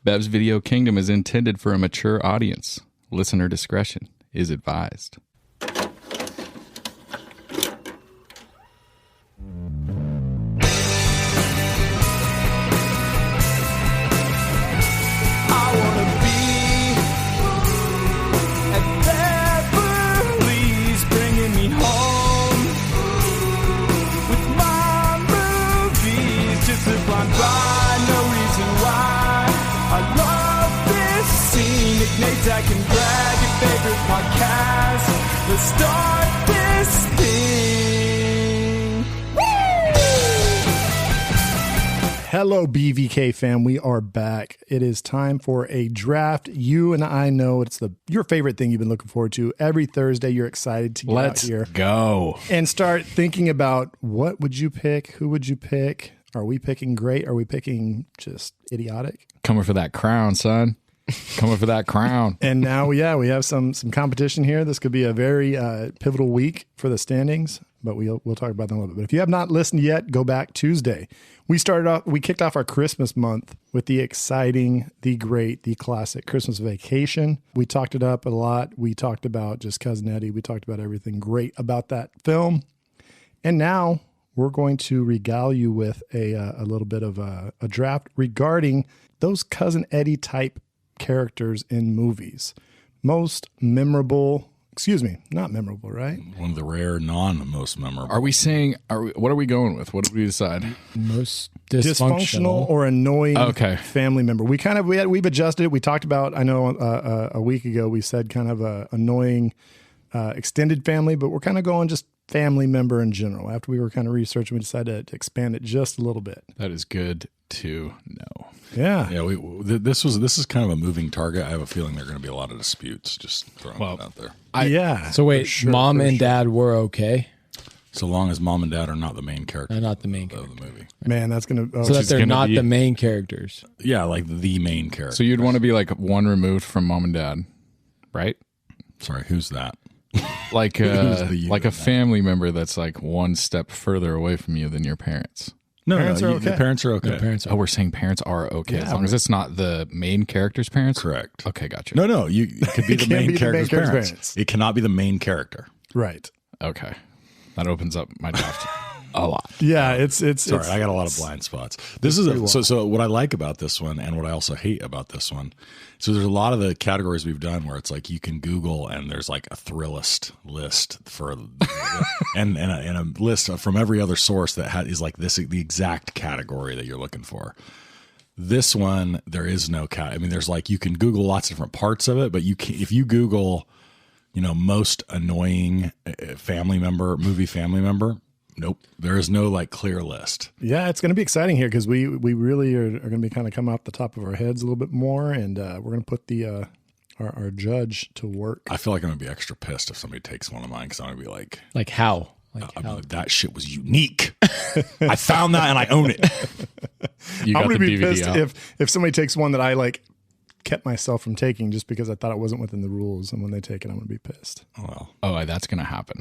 Bev's Video Kingdom is intended for a mature audience. Listener discretion is advised. I can brag your favorite podcast. Let's start this thing. Hello, BVK fam. We are back. It is time for a draft. You and I know it's your favorite thing you've been looking forward to. Every Thursday, you're excited to get out here. Let's go. And start thinking about what would you pick? Who would you pick? Are we picking great? Are we picking just idiotic? Coming for that crown, son. Coming for that crown. And now, we have some competition here. This could be a very pivotal week for the standings, but we'll talk about that in a little bit. But if you have not listened yet, go back Tuesday. We kicked off our Christmas month with the exciting, the great, the classic Christmas Vacation. We talked it up a lot. We talked about just Cousin Eddie. We talked about everything great about that film. And now we're going to regale you with a little bit of a draft regarding those Cousin Eddie type characters in movies. Most memorable, not memorable, right? One of the rare non-most memorable. What are we going with? What did we decide? Most Dysfunctional or annoying family member. We've adjusted it. We talked about, I know a week ago, we said kind of a annoying extended family, but we're kind of going just family member in general. After we were kind of researching, we decided to expand it just a little bit. That is good to know. Yeah. Yeah, this is kind of a moving target. I have a feeling there are going to be a lot of disputes. Just throwing that out there. So wait, mom and dad were okay? So long as mom and dad are not the main characters. They're not the main characters of the movie. Man, that's going to... so that they're not the main characters. Yeah, like the main character. So you'd want to be like one removed from mom and dad, right? Sorry, who's that? Like a family member that's like one step further away from you than your parents. No, parents are okay. The parents are okay. We're saying parents are okay as long as it's not the main character's parents? Correct. Okay, gotcha. No, it could be the main character's parents. It cannot be the main character. Right. Okay. That opens up my draft a lot. Yeah, it's sorry, I got a lot of blind spots. This is so what I like about this one and what I also hate about this one. So there's a lot of the categories we've done where it's like you can Google and there's like a Thrillist list for and a list from every other source that is like the exact category that you're looking for. This one, there is no there's like you can Google lots of different parts of it, but if you Google, most annoying movie family member. Nope. There is no like clear list. Yeah, it's going to be exciting here because we really are going to be kind of coming off the top of our heads a little bit more, and we're going to put the our judge to work. I feel like I'm going to be extra pissed if somebody takes one of mine because I'm going to be like how? That shit was unique. I found that and I own it. I'm going to be pissed if somebody takes one that I like kept myself from taking just because I thought it wasn't within the rules, and when they take it, I'm going to be pissed. That's going to happen.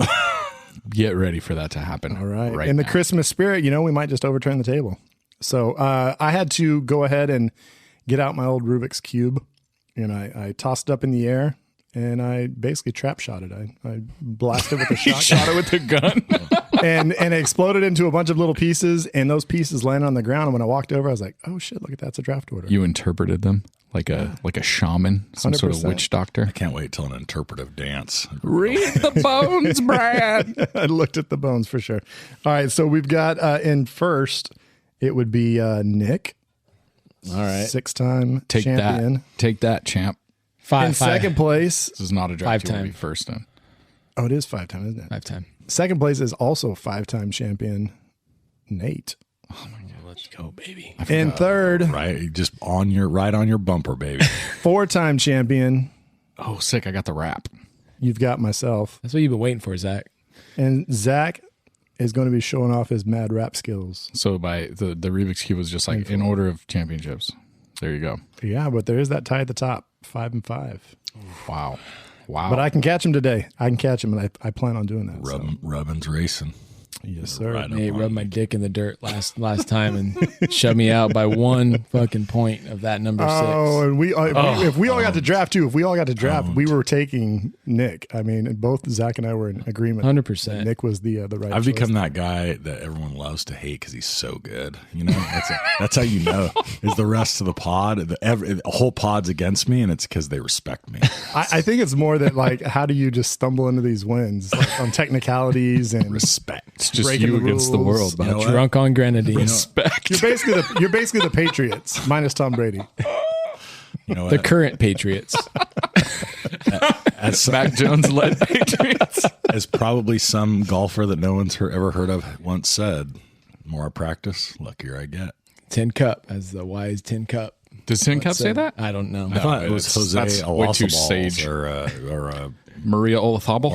Get ready for that to happen. All right. In the Christmas spirit, we might just overturn the table. So I had to go ahead and get out my old Rubik's Cube, and I tossed it up in the air, and I basically trap shot it. I blasted it with a shotgun. Shot it with a gun. and it exploded into a bunch of little pieces, and those pieces landed on the ground. And when I walked over, I was like, oh, shit, look at that. It's a draft order. You interpreted them? Like a shaman, some 100%. Sort of witch doctor. I can't wait till an interpretive dance. Read the bones, Brad. I looked at the bones for sure. All right, so we've got in first, it would be Nick. All right, 6-time champion. Take that, champ. In second place, this is not a draft. 5-time. First time. Oh, it is 5-time, isn't it? 5-time. Second place is also 5-time champion Nate. Oh my God. Let's go, baby. And third, right, just on your bumper, baby. 4-time champion. Oh, sick! I got the rap. You've got myself. That's what you've been waiting for, Zach. And Zach is going to be showing off his mad rap skills. So by the Rubik's Cube was just like in order of championships. There you go. Yeah, but there is that tie at the top, 5 and 5. Wow. But I can catch him today. I can catch him, and I plan on doing that. Rubbin's racing. Yes, sir. Right He up rubbed on my you. dick in the dirt last time and shoved me out by one fucking point of that number 6. Oh, and if we all got to draft too, we were taking Nick. I mean, both Zach and I were in agreement. 100%. Nick was the right. I've choice. become that guy that everyone loves to hate because he's so good. You know, that's how you know. Is the rest of the pod, the whole pod's against me, and it's because they respect me. I think it's more that like, how do you just stumble into these wins like, on technicalities and Respect. It's just breaking you the against the rules. world, bud. You know what? Drunk on grenadine. Respect. You're basically the Patriots minus Tom Brady. You know The what? current Patriots. As, Mac Jones led Patriots. as probably some golfer that no one's ever heard of once said, "The more I practice, luckier I get." Tin Cup, as the wise Tin Cup. Does Tin Cup say that? I don't know. I thought it was Jose that's way too Olazábal sage. or Maria Olafable?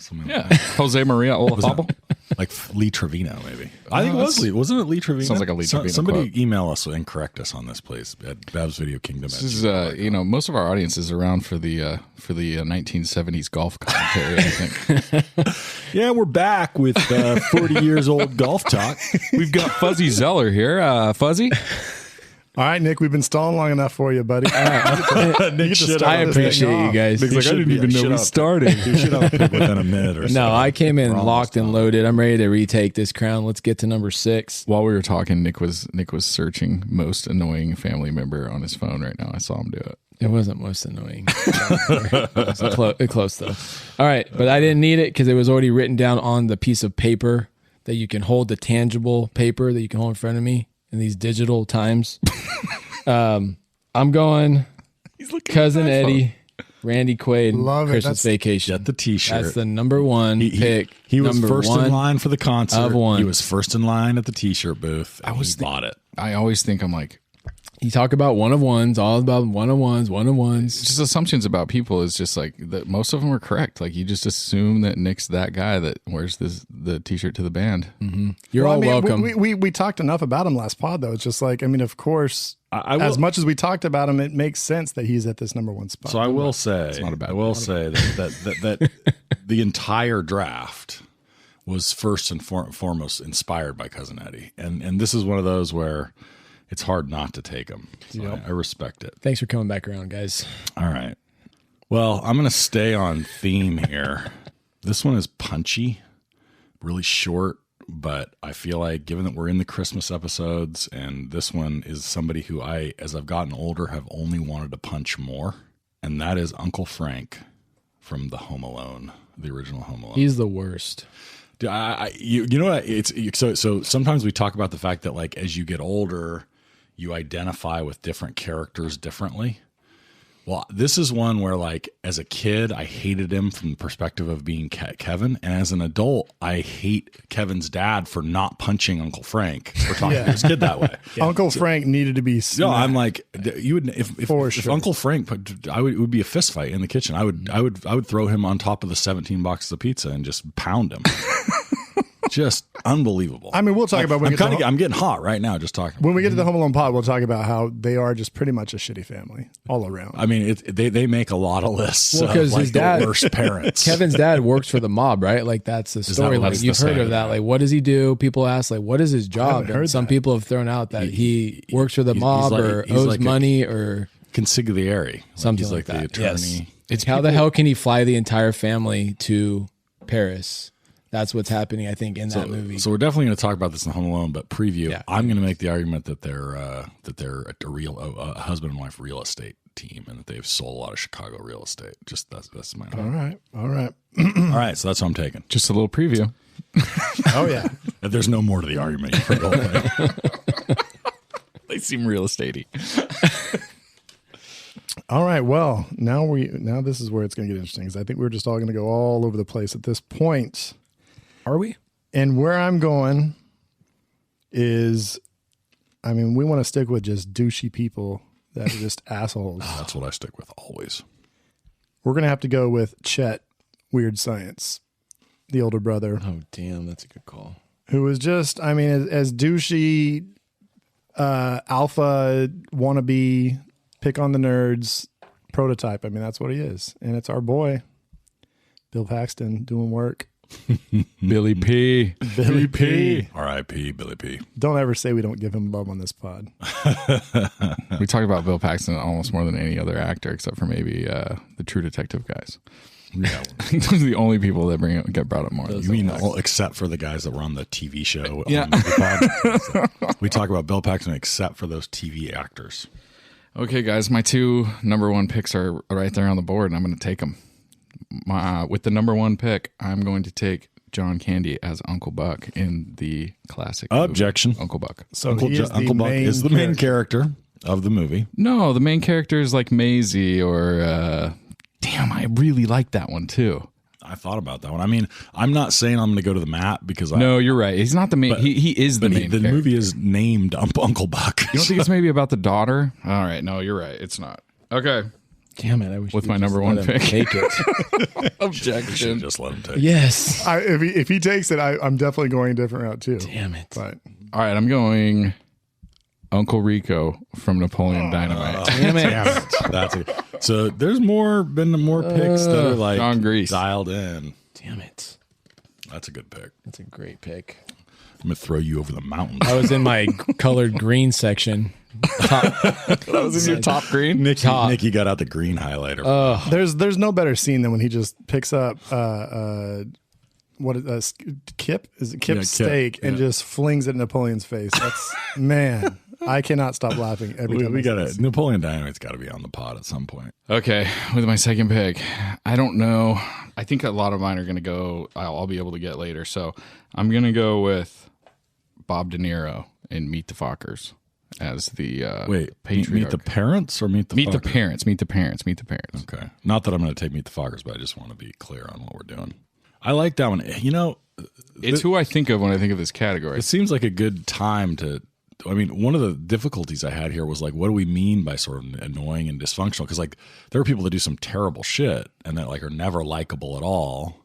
something Yeah. like that. Jose Maria Olafable? Like Lee Trevino, maybe. I think it was Lee. Wasn't it Lee Trevino? Sounds like a Lee Trevino Somebody quote. email us and correct us on this, please. At Babs Video Kingdom. This is, most of our audience is around for the 1970s golf commentary, I think. Yeah, we're back with 40 years old golf talk. We've got Fuzzy Zeller here. Fuzzy? All right, Nick, we've been stalling long enough for you, buddy. Nick, shut I up. appreciate you guys. Nick's like, I didn't even know we started. You should have picked within a minute or so. No, I came in We're almost locked and done. loaded. I'm ready to retake this crown. Let's get to number 6. While we were talking, Nick was searching most annoying family member on his phone right now. I saw him do it. It wasn't most annoying. It was close though. All right, but I didn't need it because it was already written down on the piece of paper that you can hold, the tangible paper that you can hold in front of me in these digital times. I'm going Cousin Eddie, Randy Quaid, Love it. Christmas Vacation. Get the T-shirt. That's the number one pick. He was Number first one in line for the concert. of ones. He was first in line at the T-shirt booth. I was bought it. I always think I'm like, You talk about one of ones, all about one of ones. just assumptions about people is just like that. Most of them are correct. Like you just assume that Nick's that guy that wears the T-shirt to the band. You're all welcome. We talked enough about him last pod, though. It's just like, I mean, of course, I will- as much as we talked about him, it makes sense that he's at this number one spot. So I will say, not a bad I will say that the entire draft was first and foremost inspired by Cousin Eddie, and this is one of those where it's hard not to take him. So I respect it. Thanks for coming back around, guys. All right. Well, I'm going to stay on theme here. This one is punchy, really short, but I feel like given that we're in the Christmas episodes and this one is somebody who as I've gotten older, have only wanted to punch more, and that is Uncle Frank from the Home Alone, the original Home Alone. He's the worst. You know what? So sometimes we talk about the fact that like as you get older, you identify with different characters differently. Well, this is one where like as a kid, I hated him from the perspective of being Kevin. And as an adult, I hate Kevin's dad for not punching Uncle Frank for talking to his kid that way. Uncle Frank needed to be. No, I'm like, you would if sure. Uncle Frank it would be a fist fight in the kitchen. I would throw him on top of the 17 boxes of pizza and just pound him. Just unbelievable. I mean, we'll talk about I'm getting hot right now just talking. When we get to the Home Alone pod, we'll talk about how they are just pretty much a shitty family all around. I mean, they make a lot of lists Well, of 'cause like his dad- the worst parents. Kevin's dad works for the mob, right? Like that's the story. what Like it's you've the heard same? of that. Like what does he do? People ask like what is his job? heard And some that. people have thrown out that he works for the he's mob like- or he's ose like a- money or Consigliere. something he's like the that. attorney. Yes. It's how the hell can he fly the entire family to Paris? That's what's happening, I think, in that movie. So we're definitely going to talk about this in Home Alone, but preview. Yeah. I'm going to make the argument that they're a husband and wife real estate team, and that they've sold a lot of Chicago real estate. Just that's my. All right. All right. So that's what I'm taking. Just a little preview. Oh yeah. There's no more to the argument. You've heard the whole thing. They seem real estatey. All right. Well, now this is where it's going to get interesting because I think we're just all going to go all over the place at this point. Are we? And where I'm going is, I mean, we want to stick with just douchey people that are just assholes. That's what I stick with always. We're going to have to go with Chet, Weird Science, the older brother, Oh damn, that's a good call. who was just, I mean, as douchey, alpha wannabe, pick on the nerds prototype. I mean, that's what he is. And it's our boy, Bill Paxton, doing work Billy P. Billy P. R.I.P. Billy P. Don't ever say we don't give him love on this pod. We talk about Bill Paxton almost more than any other actor, except for maybe the True Detective guys. Yeah. Those are the only people that get brought up more. You mean except for the guys that were on the TV show? Yeah. On the pod? We talk about Bill Paxton except for those TV actors. Okay, guys, my 2 number 1 picks are right there on the board, and I'm going to take them. With the number 1 pick, I'm going to take John Candy as Uncle Buck in the classic Objection. movie, Uncle Buck. So Uncle Buck is the main character of the movie. No, the main character is like Maisie or... damn, I really like that one, too. I thought about that one. I mean, I'm not saying I'm going to go to the map because No, you're right. He's not the main... He is the main The character. movie is named Uncle Buck. You don't think it's maybe about the daughter? All right, no, you're right. It's not. Okay. Damn it! I wish With you my just number let 1 him pick. Take it. Objection. Just let him take it. Yes. If he takes it, I'm definitely going a different route too. Damn it. But All right, I'm going Uncle Rico from Napoleon Dynamite. Damn it. Damn it. That's it. So there's been more picks that are like John Grease. dialed in. Damn it. That's a good pick. That's a great pick. I'm going to throw you over the mountain. I was in my colored green section. That was in your top green? Nicky got out the green highlighter. there's no better scene than when he just picks up Kip? Is it Kip's Kip, steak and just flings it in Napoleon's face? That's man. I cannot stop laughing every time. We I got see it. this. Napoleon Dynamite's got to be on the pod at some point. Okay, with my second pick, I don't know. I think a lot of mine are going to go, I'll be able to get later. So I'm going to go with Bob De Niro in Meet the Fockers as the Meet the parents or Meet the Meet the Fockers? Parents. Meet the Parents. Meet the Parents. Okay. Not that I'm going to take Meet the Fockers, but I just want to be clear on what we're doing. I like that one. You know, It's who I think of when I think of this category. it seems like a good time to. I mean, one of the difficulties I had here was like, what do we mean by sort of annoying and dysfunctional? Because like, there are people that do some terrible shit and that like are never likable at all.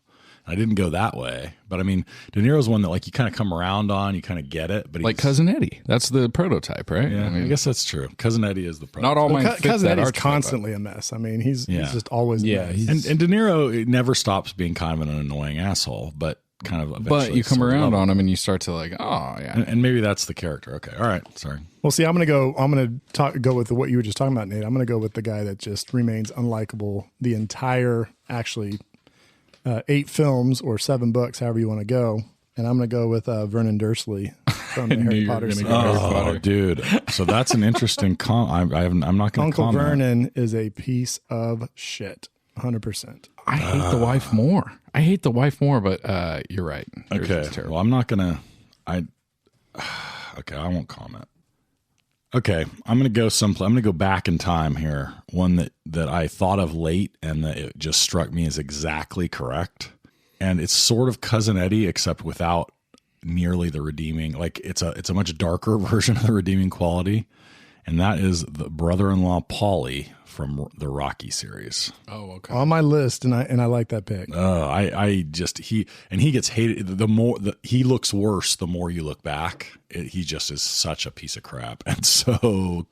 I didn't go that way, but I mean, De Niro's one that like you kind of come around on, you kind of get it, but Like Cousin Eddie. That's the prototype, right? yeah, I guess that's true. Cousin Eddie is the problem. Not all mine Well, fit Cousin that Eddie's archetype. constantly a mess. I mean, he's just always a mess. And De Niro it never stops being kind of an annoying asshole, but kind of. But you come sort of around love on him and you start to like, oh yeah. and maybe that's the character. Okay, all right, sorry. Well, see, I'm going to go with what you were just talking about, Nate. I'm going to go with the guy that just remains unlikable the entire, actually, 8 films or 7 books, however you want to go. And I'm going to go with Vernon Dursley from the knew Harry you were Potter gonna series. go Harry Oh, Potter. dude. So that's an interesting. I'm not going to Uncle comment. Vernon is a piece of shit, 100%. I hate the wife more. I hate the wife more, but you're right. Yours Okay. is terrible. Well, I'm not gonna. Okay, I won't comment. Okay, I'm gonna go someplace. I'm gonna go back in time here. One that I thought of late, and that it just struck me as exactly correct. And it's sort of Cousin Eddie, except without nearly the redeeming. Like it's a much darker version of the redeeming quality, and that is the brother-in-law Paulie from the Rocky series. Oh, okay. On my list, and I like that pick. I just he gets hated. The more he looks worse, the more you look back. He just is such a piece of crap, and so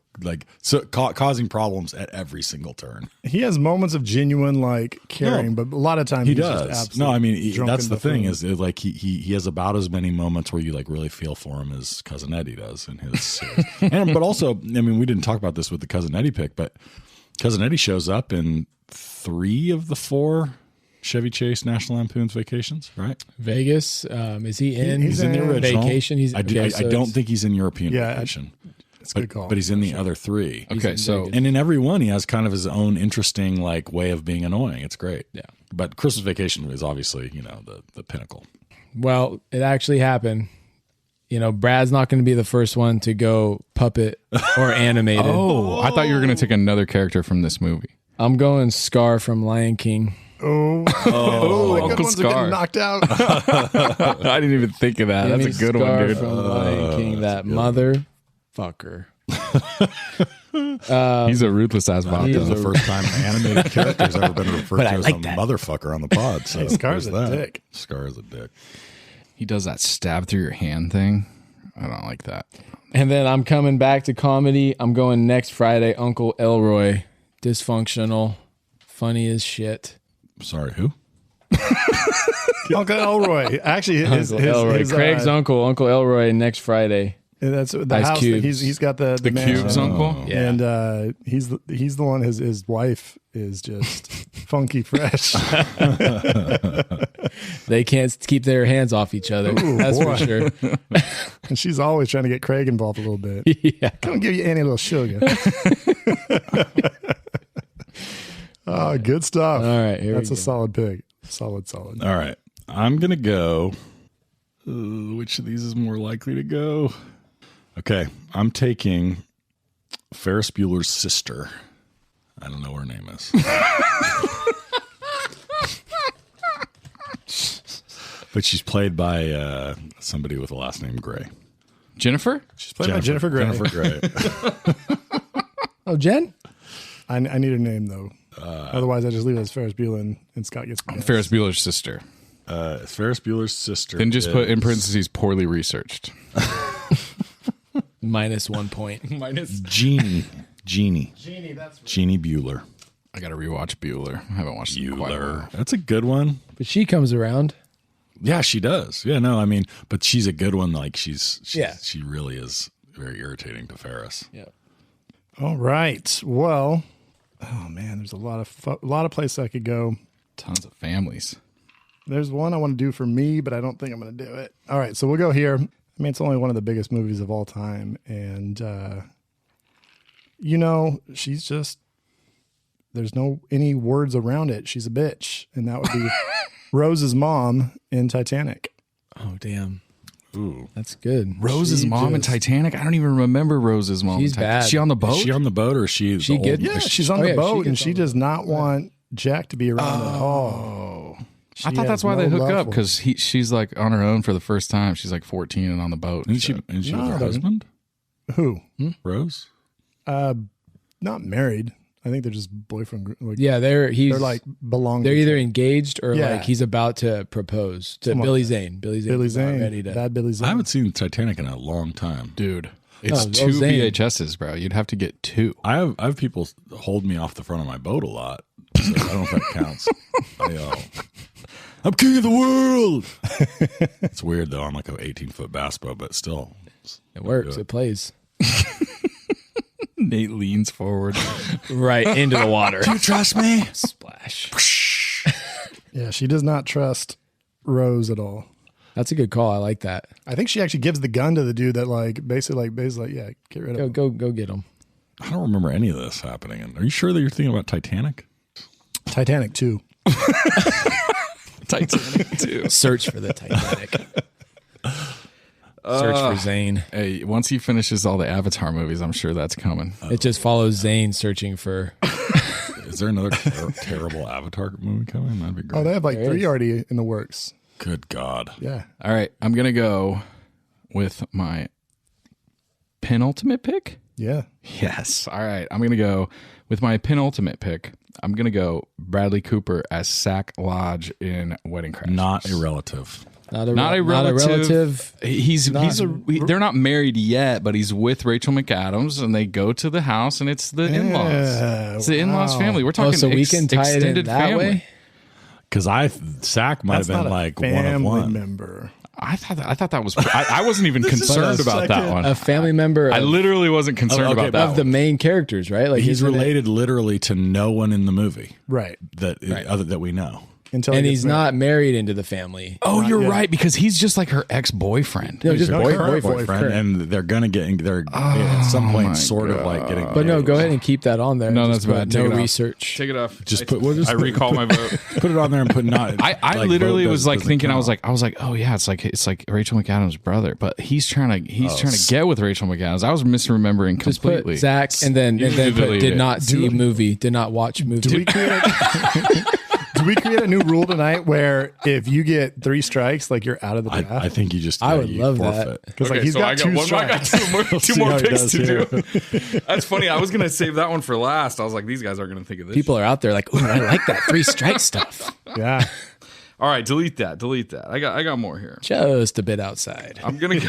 causing problems at every single turn. He has moments of genuine like caring, but a lot of times He he's just does. absolute No, I mean drunken that's the thing buffoon. is like he has about as many moments where you like really feel for him as Cousin Eddie does in his series. But also, I mean, we didn't talk about this with the Cousin Eddie pick, but Cousin Eddie shows up in 3 of the 4 Chevy Chase National Lampoon's Vacations, right? Vegas. Is he in? He's in the original. Vacation. I don't think he's in European Vacation. It's a good call. But he's in the other 3. Okay, so And in every one, he has kind of his own interesting like way of being annoying. It's great. Yeah. But Christmas Vacation is obviously, the pinnacle. Well, it actually happened. Brad's not going to be the first one to go puppet or animated. oh, I thought you were going to take another character from this movie. I'm going Scar from Lion King. the good Uncle ones are Scar. getting knocked out. I didn't even think of that. Give That's me a good Scar one, dude. From Lion King, that motherfucker. He's a ruthless ass bot. This is though. the first time an animated character's ever been referred to I as like a that. motherfucker on the pod. So Scar's there's a that. dick. Scar is a dick. He does that stab through your hand thing. I don't like that. And then I'm coming back to comedy. I'm going next Friday, Uncle Elroy. Dysfunctional. Funny as shit. Sorry, who? Uncle Elroy. Actually, Uncle Elroy. Craig's uncle, Uncle Elroy, next Friday. That's the Ice house. Cubes. He's got the Cubes mansion. uncle. Yeah. And he's the one. His wife is just funky fresh. They can't keep their hands off each other. Ooh, That's boy. for sure. And she's always trying to get Craig involved a little bit. Yeah. Come give you any little sugar. Oh, good stuff. All right, here That's we a go. solid pick. Solid. All right. I'm going to go. Which of these is more likely to go? Okay. I'm taking Ferris Bueller's sister. I don't know what her name is. But she's played by somebody with a last name Gray. Jennifer? She's played by Jennifer Grey. Jennifer Gray. Oh, Jen? I need her name though. Otherwise, I just leave it as Ferris Bueller and Scott gets the Ferris Bueller's sister. Ferris Bueller's sister. Then just put in parentheses poorly researched. Minus 1 point. Minus. Jeannie. Jeannie Bueller. I got to rewatch Bueller. I haven't watched it in quite a while. Bueller. That's a good one. But she comes around. Yeah, she does. Yeah, no, I mean, but she's a good one. Like she really is very irritating to Ferris. Yeah. All right. Well, oh man, there's a lot of places I could go. Tons of families. There's one I want to do for me, but I don't think I'm going to do it. All right, so we'll go here. I mean, it's only one of the biggest movies of all time, and she's just there's no any words around it. She's a bitch, and that would be Rose's mom in Titanic. Oh, damn. Ooh. That's good. Rose's mom in Titanic? I don't even remember Rose's mom She's in Titanic. bad. Is she on the boat? Is she on the boat or is she She the good? old- Yeah, is she- she's on Oh, the yeah, boat, she and gets she on the does boat. not want Jack to be around at all. Oh. She I thought has that's why no they hook love up, for because she's like on her own for the first time. She's like 14 and on the boat. Isn't she No, with her they're- husband? Who? Rose? Not married. I think they're just boyfriend. Like, Yeah, they're like belong. they're to either each engaged or Yeah. like he's about to propose to Something Billy like Zane. Billy Zane. other. Billy is about Zane, ready to. bad Billy Zane. I haven't seen Titanic in a long time. Dude, it's Oh, 2 Zane. VHSs, bro. You'd have to get 2. I have people hold me off the front of my boat a lot. So I don't know if that counts. I'm king of the world. It's weird though. I'm like an 18-foot bass boat, but still. It works. do It plays Nate leans forward. right into the water. You trust me? Splash. Yeah, she does not trust Rose at all. That's a good call. I like that. I think she actually gives the gun to the dude that basically yeah, get rid of him. Go get him. I don't remember any of this happening. And are you sure that you're thinking about Titanic? Titanic 2. Titanic, too. Search for the Titanic. Search for Zane. Hey, once he finishes all the Avatar movies, I'm sure that's coming. It just follows Zane searching for. Is there another terrible Avatar movie coming? That'd be great. Oh, they have like There 3 is. already in the works. Good God. Yeah. All right, I'm going to go with my penultimate pick. Yeah. Yes. All right, I'm going to go with my penultimate pick. I'm going to go Bradley Cooper as Sack Lodge in Wedding Crashers. Not a relative. Not a relative. They're not married yet, but he's with Rachel McAdams, and they go to the house, and it's the in-laws. It's the in-laws wow. family. We're talking So we can tie it in extended that family. way. Because Sack might That's have not been a like one family of one. member. I thought that was. I wasn't even concerned about that second. one. A family member I of, literally wasn't concerned okay, about that of the one. main characters, right? Like He's isn't it- related literally to no one in the movie Right. other that we know. Until and he he's gets married. not married into the family. Oh, you're yet. right, because he's just like her ex-boyfriend. No, just no, current boyfriend. And they're gonna get at some point my sort of like getting. But no, go ahead and keep that on there. No, Just that's bad. put Take No it off. research. Take it off. Just put. We'll just I recall my vote. put it on there and put not. I like, literally vote was like doesn't thinking. count. I was like, oh yeah, it's like Rachel McAdams' brother, but he's trying to get with Rachel McAdams. I was misremembering Just completely. put Zach and then You need to put delete did it. not see movie, did not watch movie. Do we create a new rule tonight where if you get 3 strikes, like you're out of the draft? I think you just. I would you love forfeit. that. Because like he's got 2 strikes. two see more how he picks does to here. do. That's funny. I was gonna save that one for last. I was like, these guys aren't gonna think of this. People are out there like, ooh, I like that 3 strike stuff. Yeah. All right, delete that. I got more here. Just a bit outside. I'm gonna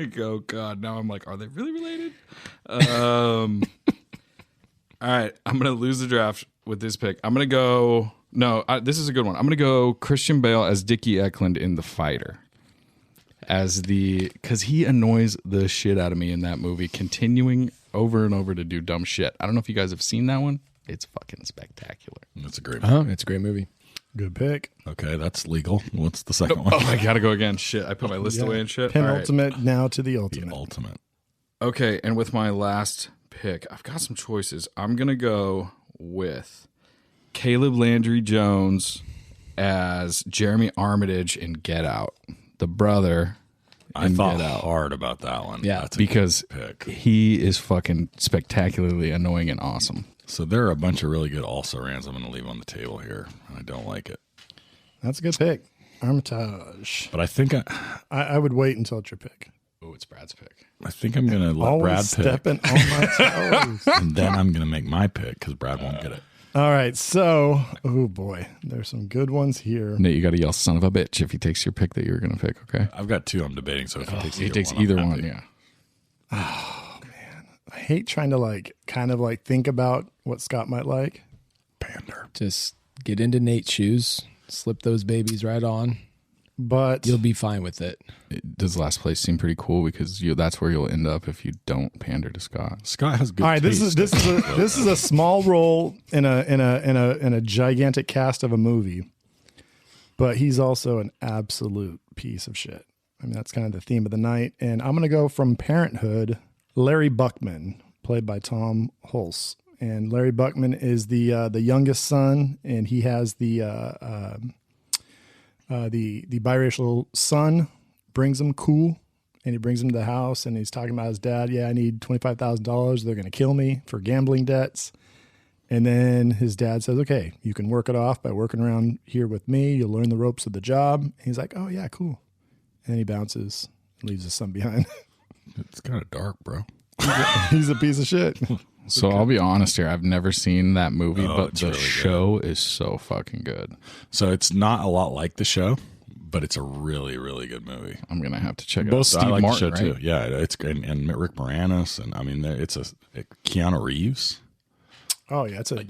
go. God, now I'm like, are they really related? All right, I'm gonna lose the draft with this pick. I'm gonna go No, this is a good one. I'm going to go Christian Bale as Dickie Eklund in The Fighter. Because he annoys the shit out of me in that movie, continuing over and over to do dumb shit. I don't know if you guys have seen that one. It's fucking spectacular. That's a great movie. It's a great movie. Good pick. Okay, that's legal. What's the second one? Oh, I got to go again. Shit, I put my list away and shit. Penultimate, now to the ultimate. The ultimate. Okay, and with my last pick, I've got some choices. I'm going to go with Caleb Landry Jones as Jeremy Armitage in Get Out, the brother. I thought hard about that one. Yeah, that's because pick. He is fucking spectacularly annoying and awesome. So there are a bunch of really good also-rans I'm going to leave on the table here. I don't like it. That's a good pick. Armitage. But I think I would wait until it's your pick. Oh, it's Brad's pick. I think I'm going to let Always Brad pick. stepping on my toes. And then I'm going to make my pick because Brad won't get it. All right, so, oh boy, there's some good ones here. Nate, you got to yell "son of a bitch" if he takes your pick that you were going to pick. Okay. I've got two I'm debating, so if he takes either I'm one, happy. yeah. Oh man, I hate trying to kind of think about what Scott might like. Pander. Just get into Nate's shoes, slip those babies right on. But You'll be fine with it. Does last place seem pretty cool because that's where you'll end up if you don't pander to Scott. Scott has good. all right, this taste. is a small role in a gigantic cast of a movie, but he's also an absolute piece of shit. I mean, that's kind of the theme of the night. And I'm gonna go from Parenthood, Larry Buckman, played by Tom Hulse. And Larry Buckman is the youngest son, and he has the biracial son brings him cool, and he brings him to the house, and he's talking about his dad. Yeah, I need $25,000. They're going to kill me for gambling debts. And then his dad says, okay, you can work it off by working around here with me. You'll learn the ropes of the job. And he's like, oh yeah, cool. And then he bounces and leaves his son behind. It's kind of dark, bro. He's a piece of shit. So I'll be honest here. I've never seen that movie, but it's the really good. show is so fucking good. So it's not a lot like the show, but it's a really, really good movie. I'm gonna have to check it out. Both Steve I like Martin, the show right? too. Yeah, it's great. And Rick Moranis, and I mean, it's Keanu Reeves. Oh yeah, it's a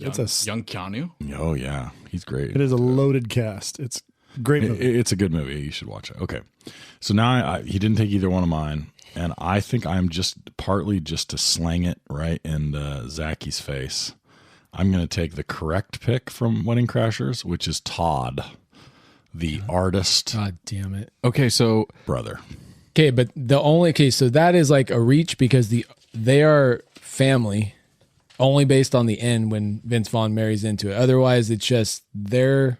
Young Keanu. Oh yeah, he's great. it is a loaded cast. It's a great movie. It's a good movie. You should watch it. Okay, so now he didn't take either one of mine, and I think I'm just partly just to slang it right in Zachy's face. I'm going to take the correct pick from Wedding Crashers, which is Todd, the artist God damn it. Okay, so brother. Okay, but so that is like a reach because they are family only based on the end when Vince Vaughn marries into it. Otherwise, it's just their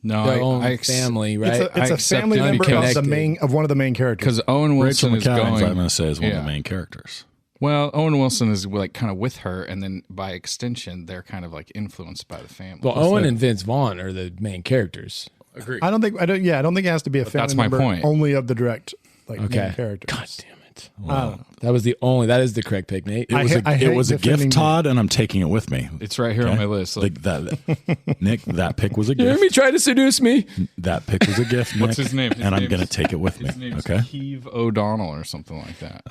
own family, right? It's a accept family it member because- of one of the main characters. because Owen Rachel Wilson is McAdams, I'm going. going to say, is one of Yeah. the main characters. Well, Owen Wilson is kind of with her, and then by extension, they're kind of influenced by the family. Well, Owen and Vince Vaughn are the main characters. agree. I don't think it has to be a family that's my member point. only of the direct main Okay. characters. God damn it. Well, That is the correct pick, Nate. it was I it hate was a defending gift, Todd, and I'm taking it with me. It's right here on my list. Like that, Nick. That pick was a You hear gift. me try to seduce me? That pick was a gift. What's Nick, his name? His and I'm name's- going to take it with me. His name's Okay. Keeve O'Donnell or something like that.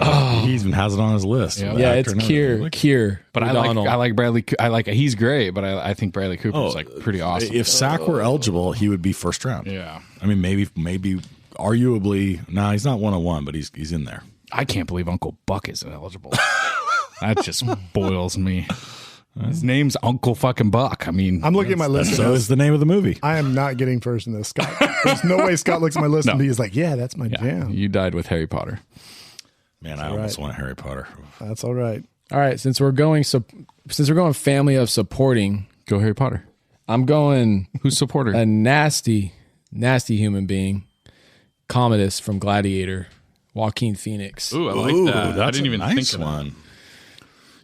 He even has it on his list. Yeah. with Yeah, actor it's and everything. Keir. Like, Keir. But O'Donnell. I like Bradley. He's great, but I think Bradley Cooper's pretty awesome. If Sack were eligible, he would be first round. Yeah. I mean, maybe, arguably. Nah, he's not 101, but he's in there. I can't believe Uncle Buck isn't eligible. That just boils me. His name's Uncle fucking Buck. I mean, I'm looking at my list. So is the name of the movie. I am not getting first in this, Scott. There's no way Scott looks at my list and he's like, yeah, that's my jam. you died with Harry Potter. Man, I almost want Harry Potter. That's all right. All right, since we're going family of supporting, Go Harry Potter. I'm going Who's supporter? a nasty human being, Commodus from Gladiator, Joaquin Phoenix. Ooh, I like Ooh, that. that's I didn't even a nice think of that. one.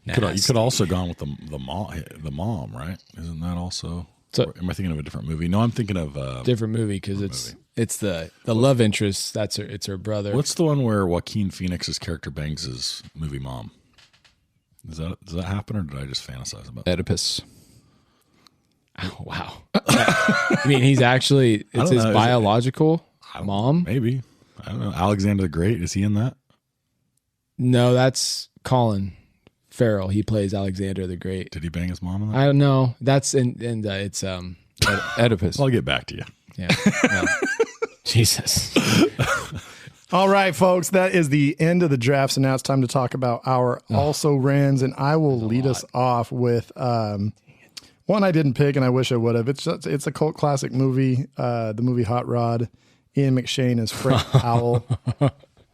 You could also gone with the mom, right? Isn't that also? So- Am I thinking of a different movie? No, I'm thinking of Different movie because it's the love interest. It's her brother. what's the one where Joaquin Phoenix's character bangs his movie mom? Does that happen, or did I just fantasize about that? Oedipus. Oh, wow. I mean, he's actually don't it's his know. Is it- biological mom. Maybe. I don't know. Alexander the Great, is he in that? No, that's Colin Farrell. He plays Alexander the Great. Did he bang his mom in that? I don't know. That's it's Oedipus. I'll get back to you. Yeah. No. Jesus. All right, folks, that is the end of the draft. So now it's time to talk about our also rans, and I will lead us off with one I didn't pick, and I wish I would have. It's a cult classic movie, the movie Hot Rod. Ian McShane is Frank Powell.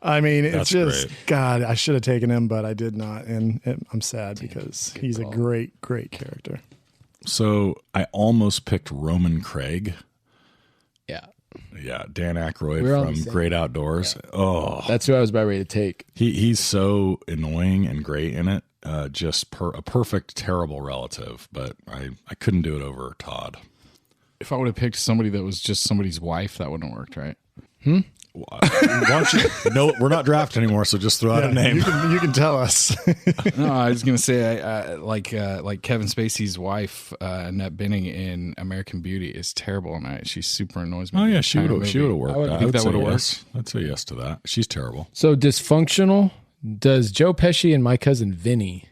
I mean, it's just great. God, I should have taken him, but I did not, and I'm sad because he's a great character. So I almost picked Roman Craig. Yeah, Dan Aykroyd from Great Outdoors. Yeah. Oh, that's who I was about ready to take. He's so annoying and great in it. Just a perfect, terrible relative. But I couldn't do it over Todd. If I would have picked somebody that was just somebody's wife, that wouldn't have worked, right? Why don't you? No, we're not drafting anymore, so just throw out a name. You can tell us. No, I was gonna say, like Kevin Spacey's wife, Annette Bening in American Beauty is terrible, and she super annoys me. Oh yeah, she would have worked. I think that would have worked. I'd say yes to that. She's terrible. So Dysfunctional does Joe Pesci and My Cousin Vinny.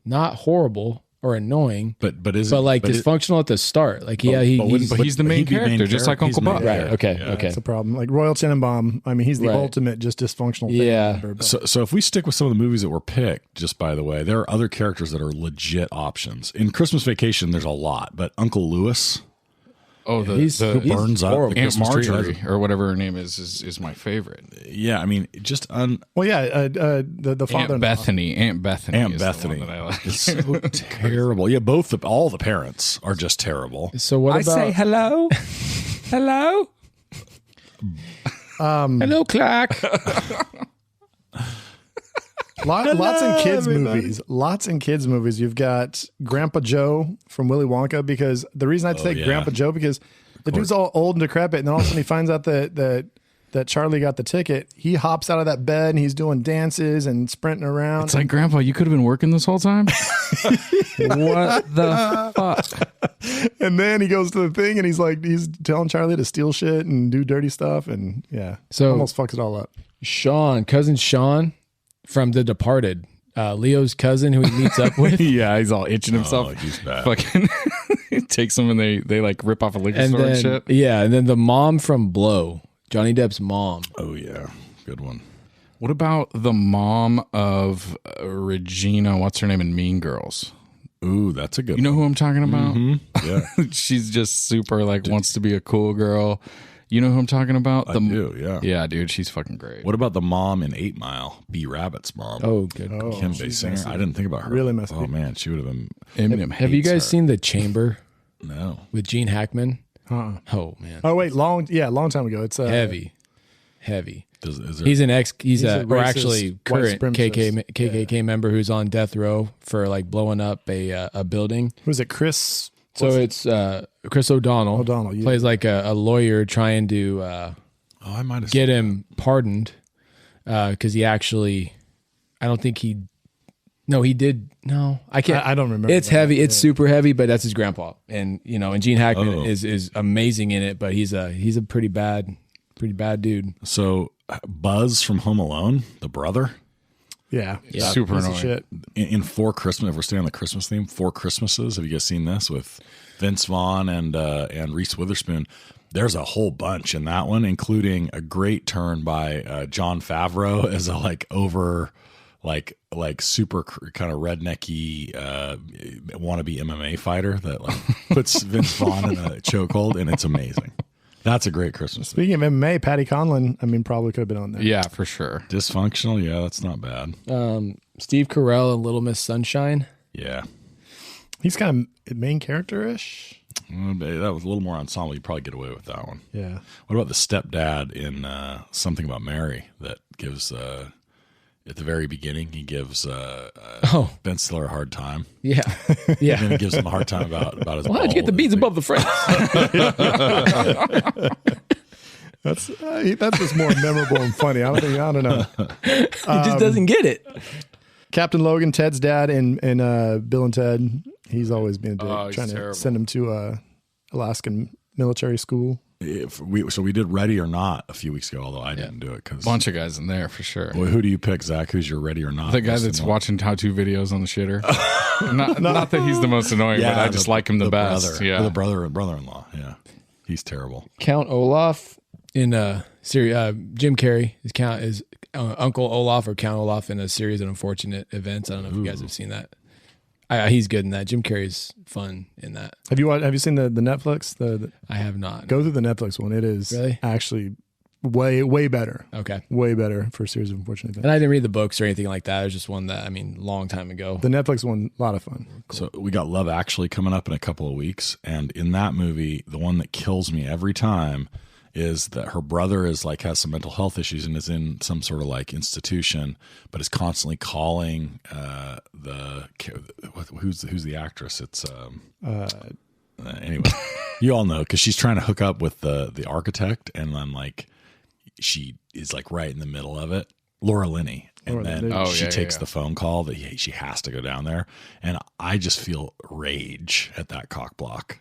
Not horrible or annoying, but dysfunctional at the start. Like he's the main character, just like Uncle Bob. Right? Okay. That's a problem. Like Royal Tenenbaum. I mean, he's the ultimate just dysfunctional. Yeah. So if we stick with some of the movies that were picked, just by the way, there are other characters that are legit options. In Christmas Vacation, there's a lot, but Uncle Lewis. Oh, who burns up the Aunt Marjorie or whatever her name is my favorite. Yeah, I mean, just the father Aunt Bethany. Aunt Bethany is the one that I like. It's so terrible. Yeah, all the parents are just terrible. So what about? I say hello, hello, hello, Clark. Lots in kids movies. Lots in kids movies. You've got Grandpa Joe from Willy Wonka, because the reason I take Grandpa Joe, because the dude's all old and decrepit, and then all of a sudden he finds out that Charlie got the ticket. He hops out of that bed and he's doing dances and sprinting around. It's like, Grandpa, you could have been working this whole time. What the fuck? And then he goes to the thing and he's telling Charlie to steal shit and do dirty stuff, and so almost fucks it all up. Cousin Sean from The Departed, Leo's cousin who he meets up with. Yeah, he's all itching himself. He's bad. Fucking takes him and they like rip off a liquor store and shit. Yeah, and then the mom from Blow, Johnny Depp's mom. Oh yeah, good one. What about the mom of Regina? What's her name in Mean Girls? Ooh, that's a good. You know who I'm talking about? Mm-hmm. Yeah, she's just super wants to be a cool girl. You know who I'm talking about? I do, yeah. Yeah, dude, she's fucking great. What about the mom in 8 Mile? B. Rabbit's mom. Oh, good. Kim Basinger. I didn't think about her. Really messy. Oh, man, she would have been. Have you guys seen The Chamber? No. With Gene Hackman? Oh, man. Oh, wait, long time ago. It's heavy. He's an current KKK KKK member who's on death row for like blowing up a building. Was it Chris? So it's Chris O'Donnell. Plays like a lawyer trying to I might have get him pardoned because he actually, I don't think he. No, he did. No, I can't. I don't remember. It's heavy. It's super heavy, but that's his grandpa, and and Gene Hackman is amazing in it, but he's a pretty bad dude. So Buzz from Home Alone, the brother. Yeah, super annoying. Shit. In 4 Christmas, if we're staying on the Christmas theme, 4 Christmases. Have you guys seen this with Vince Vaughn and Reese Witherspoon? There's a whole bunch in that one, including a great turn by Jon Favreau as a super kind of rednecky wannabe MMA fighter that puts Vince Vaughn in a chokehold, and it's amazing. That's a great Christmas. Speaking of MMA, Patty Conlon, probably could have been on there. Yeah, for sure. Dysfunctional, yeah, that's not bad. Steve Carell and Little Miss Sunshine. Yeah. He's kind of main character-ish. That was a little more ensemble. You'd probably get away with that one. Yeah. What about the stepdad in Something About Mary that gives, at the very beginning, he gives Ben Stiller a hard time. Yeah. Yeah. And then he gives him a hard time about his Why did you get the beads above the frame? That's just more memorable and funny. I don't know. He just doesn't get it. Captain Logan, Ted's dad in Bill and Ted. He's always been a dick, trying to send him to Alaskan military school. So we did Ready or Not a few weeks ago, although I didn't do it because Bunch of guys in there for sure. Well, who do you pick, Zach? Who's your Ready or Not? The guy that's watching how-to videos on the shitter. not that he's the most annoying, but I just like him the best. Brother, the brother-in-law. Yeah, he's terrible. Count Olaf in a series. Jim Carrey is Uncle Olaf or Count Olaf in a series of unfortunate events. I don't know if you guys have seen that. He's good in that. Jim Carrey's fun in that. Have you seen the Netflix? I have not. Go through the Netflix one. It is actually way better. Okay. Way better for a series of unfortunate events. And I didn't read the books or anything like that. It was just one that, long time ago. The Netflix one, a lot of fun. Cool. So we got Love Actually coming up in a couple of weeks. And in that movie, the one that kills me every time is that her brother has some mental health issues and is in some sort of institution, but is constantly calling who's the actress? It's anyway, you all know, because she's trying to hook up with the architect, and then she is right in the middle of it, Laura Linney. And then she takes the phone call that she has to go down there, and I just feel rage at that cock block.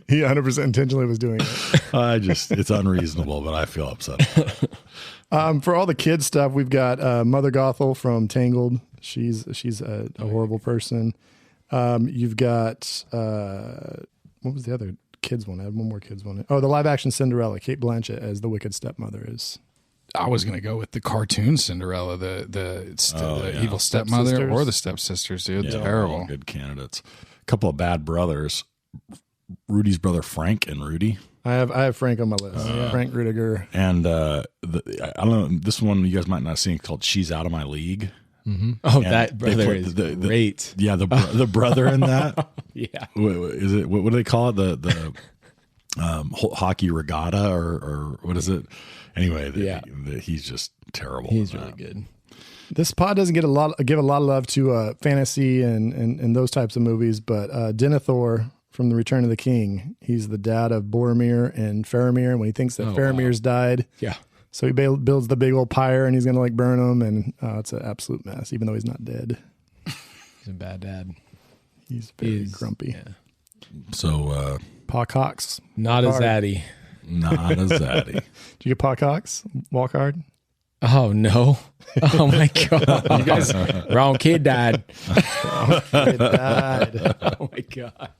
He 100% intentionally was doing it. It's unreasonable, but I feel upset about it. For all the kids stuff, we've got Mother Gothel from Tangled. She's a horrible person. You've got what was the other kids one? I had one more kids one. Oh, the live action Cinderella. Kate Blanchett as the wicked stepmother is. I was gonna go with the cartoon Cinderella, the evil stepmother or the stepsisters, dude. Yeah, terrible. Good candidates. A couple of bad brothers. Rudy's brother Frank and Rudy. I have Frank on my list. Frank Rudiger. And I don't know, this one you guys might not have seen, called She's Out of My League. Mm-hmm. Oh, that brother is great. The brother in that. Yeah. Is it what do they call it? The hockey regatta or what is it? Anyway, he's just terrible. He's really good. This pod doesn't give a lot of love to fantasy and those types of movies, but Denethor from The Return of the King, he's the dad of Boromir and Faramir, and when he thinks that Faramir's died, so he builds the big old pyre and he's gonna burn him, and it's an absolute mess, even though he's not dead. He's a bad dad. He's very grumpy. Yeah. So Pa Cox, not a zaddy. Not a zaddy. Did you get Pa Cox? Walk hard. Oh no! Oh my god! You guys, wrong kid died. Oh my god!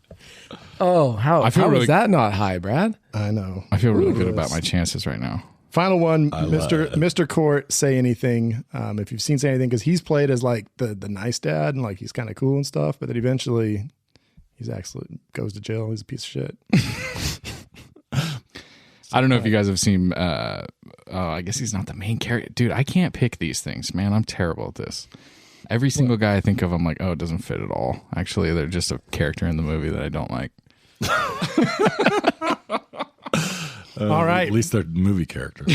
Oh, how is that not high, Brad? I know. I feel really good about my chances right now. Final one, Mr. Court, Say Anything. If you've seen Say Anything, because he's played as the nice dad and he's kind of cool and stuff, but then eventually he's actually goes to jail. He's a piece of shit. I don't know if you guys have seen. I guess he's not the main character, dude. I can't pick these things, man. I'm terrible at this. Every single guy I think of, I'm like, oh, it doesn't fit at all. Actually, they're just a character in the movie that I don't like. All right. At least they're movie characters.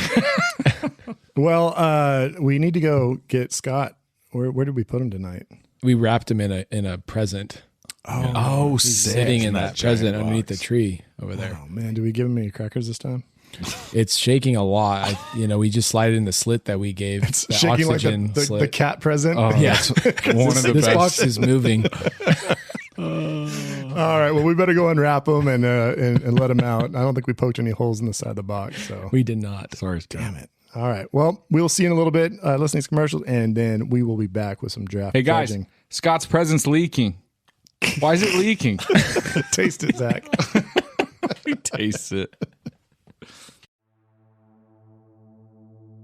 Well, we need to go get Scott. Where did we put him tonight? We wrapped him in a present. Oh, he's sitting in that present underneath the tree over there. Oh man, do we give him any crackers this time? It's shaking a lot. We just slide it in the slit that we gave. It's shaking like the cat present. Oh, yeah, one of the this best. box is moving. All right, well, we better go unwrap them and let them out. I don't think we poked any holes in the side of the box. So We did not. Sorry, damn it. All right, well, we'll see you in a little bit. Listening to commercials, and then we will be back with some draft. Hey guys, judging. Scott's present's leaking. Why is it leaking? Taste it, Zach. He tastes it.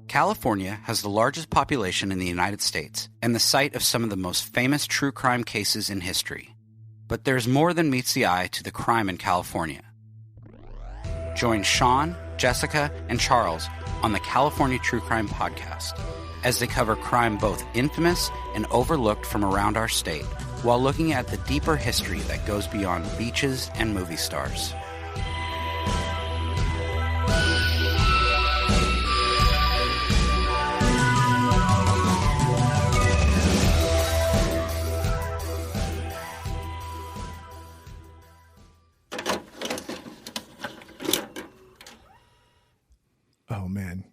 California has the largest population in the United States and the site of some of the most famous true crime cases in history. But there's more than meets the eye to the crime in California. Join Sean, Jessica, and Charles on the California True Crime Podcast as they cover crime both infamous and overlooked from around our state, while looking at the deeper history that goes beyond beaches and movie stars. Oh man,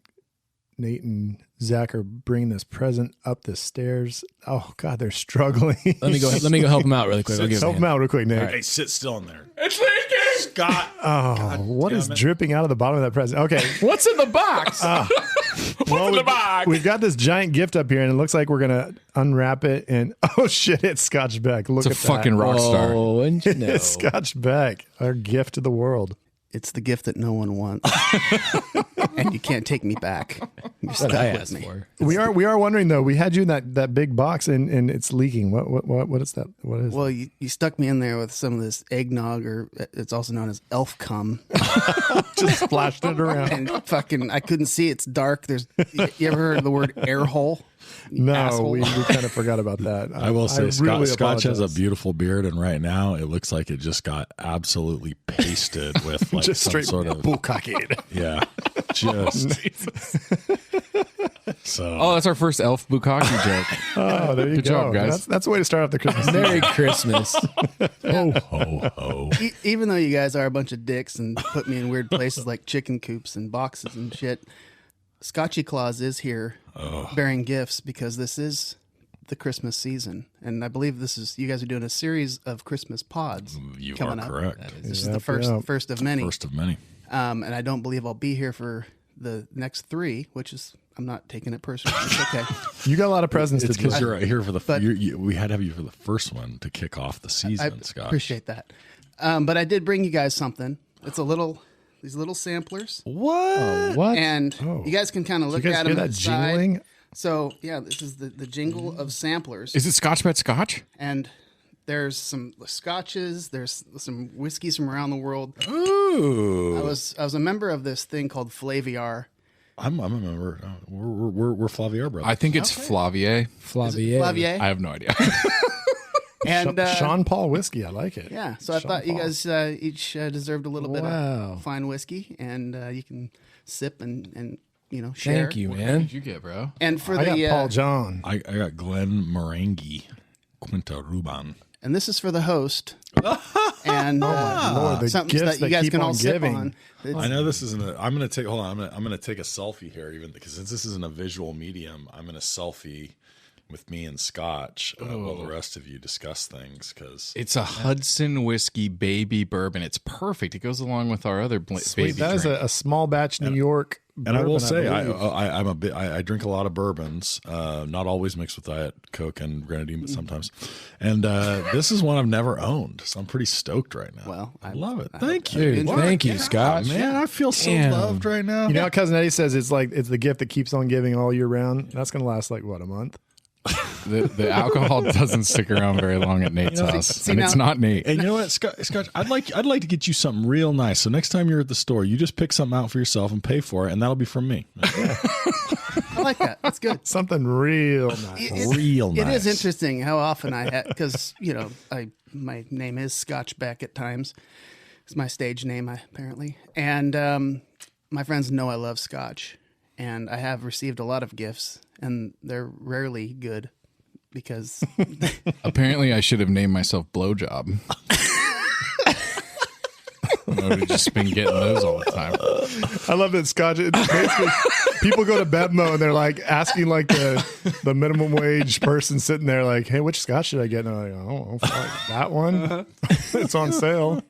Nate and Zach are bringing this present up the stairs. Oh God, they're struggling. Let me go help him out really quick. Help him out real quick, Nate. Hey, sit still in there. It's leaking! Scott. Oh, what is dripping out of the bottom of that present? Okay. What's in the box? We've got this giant gift up here, and it looks like we're gonna unwrap it. And oh shit, it's Scotch Beck. Look It's at a fucking rock star. Oh, wouldn't you know? It's Scotch Beck, our gift to the world. It's the gift that no one wants, and you can't take me back. You're stuck I with asked me. for. We are wondering though. We had you in that big box, and it's leaking. What is that? What is? Well, you stuck me in there with some of this eggnog, or it's also known as elf cum, Just splashed it around. and fucking I couldn't see. It's dark. You ever heard of the word air hole? You No, asshole. we kind of forgot about that. I will say, really Scotch has a apologize. beautiful beard, and right now it looks like it just got absolutely pasted with like Just some straight sort of bukkake. yeah, just so. Oh, that's our first elf bukkake joke. Oh, there you Good go, job, guys. That's the way to start off the Christmas. Merry Christmas. ho ho ho! Even though you guys are a bunch of dicks and put me in weird places like chicken coops and boxes and shit, Scotchy Claus is here bearing gifts because this is the Christmas season. And I believe you guys are doing a series of Christmas pods You coming are up. correct. This is the first of many. First of many. And I don't believe I'll be here for the next 3, which is, I'm not taking it personally. It's okay. You got a lot of presents It's to do. because you're here for But- we had to have you for the first one to kick off the I season, Scott. appreciate that. But I did bring you guys something. It's these little samplers. What? What? And you guys can kind of look you guys at hear them that at the side. jingling? So yeah, this is the jingle of samplers, Is it Scotch Bet Scotch? and there's some scotches, there's some whiskeys from around the world. Ooh, I was a member of this thing called Flaviar. I'm a member. We're Flavier brothers. I think it's Flavier. Flavier. Flavier. I have no idea. And Sean Paul whiskey. I like it. yeah, so I thought you guys each deserved a little bit Wow. of fine whiskey, and you can sip and share. Thank you, What man. did you get, bro? And for I got the Paul John. I got Glen Morangi, Quinta Ruban. and this is for the host. And Lord, the something gifts that you that guys keep can on all sip giving. on. It's- I know this isn't. I'm gonna take. Hold on. I'm gonna take a selfie here, even because since this isn't a visual medium, I'm gonna selfie with me and Scotch while the rest of you discuss things. Because It's a Hudson whiskey baby bourbon. It's perfect. It goes along with our other baby Wait, that is drink. a small batch New York. and I will bourbon, say, believe. I'm a bit. I drink a lot of bourbons, not always mixed with Diet Coke and Grenadine, but sometimes. And this is one I've never owned, so I'm pretty stoked right now. Well, I love it. Thank you, Dude, thank you, Scott. Man, I feel so Damn. loved right now. You know how Cousin Eddie says it's the gift that keeps on giving all year round? That's going to last like, what, a month? The alcohol doesn't stick around very long at Nate's house, and it's now- not Nate. And you know what, Scotch, I'd like to get you something real nice. So next time you're at the store, you just pick something out for yourself and pay for it, and that'll be from me. I like that. That's good. Something real nice. Real It nice. is interesting how often because my name is Scotch Beck at times. It's my stage name, apparently, and my friends know I love Scotch, and I have received a lot of gifts, and they're rarely good because Apparently, I should have named myself Blowjob. I would have just been getting those all the time. I love that Scotch. It's basically, people go to Bevmo and they're like asking like the minimum wage person sitting there like, hey, which Scotch should I get? And they're like, I don't know, fuck, that one. It's on sale.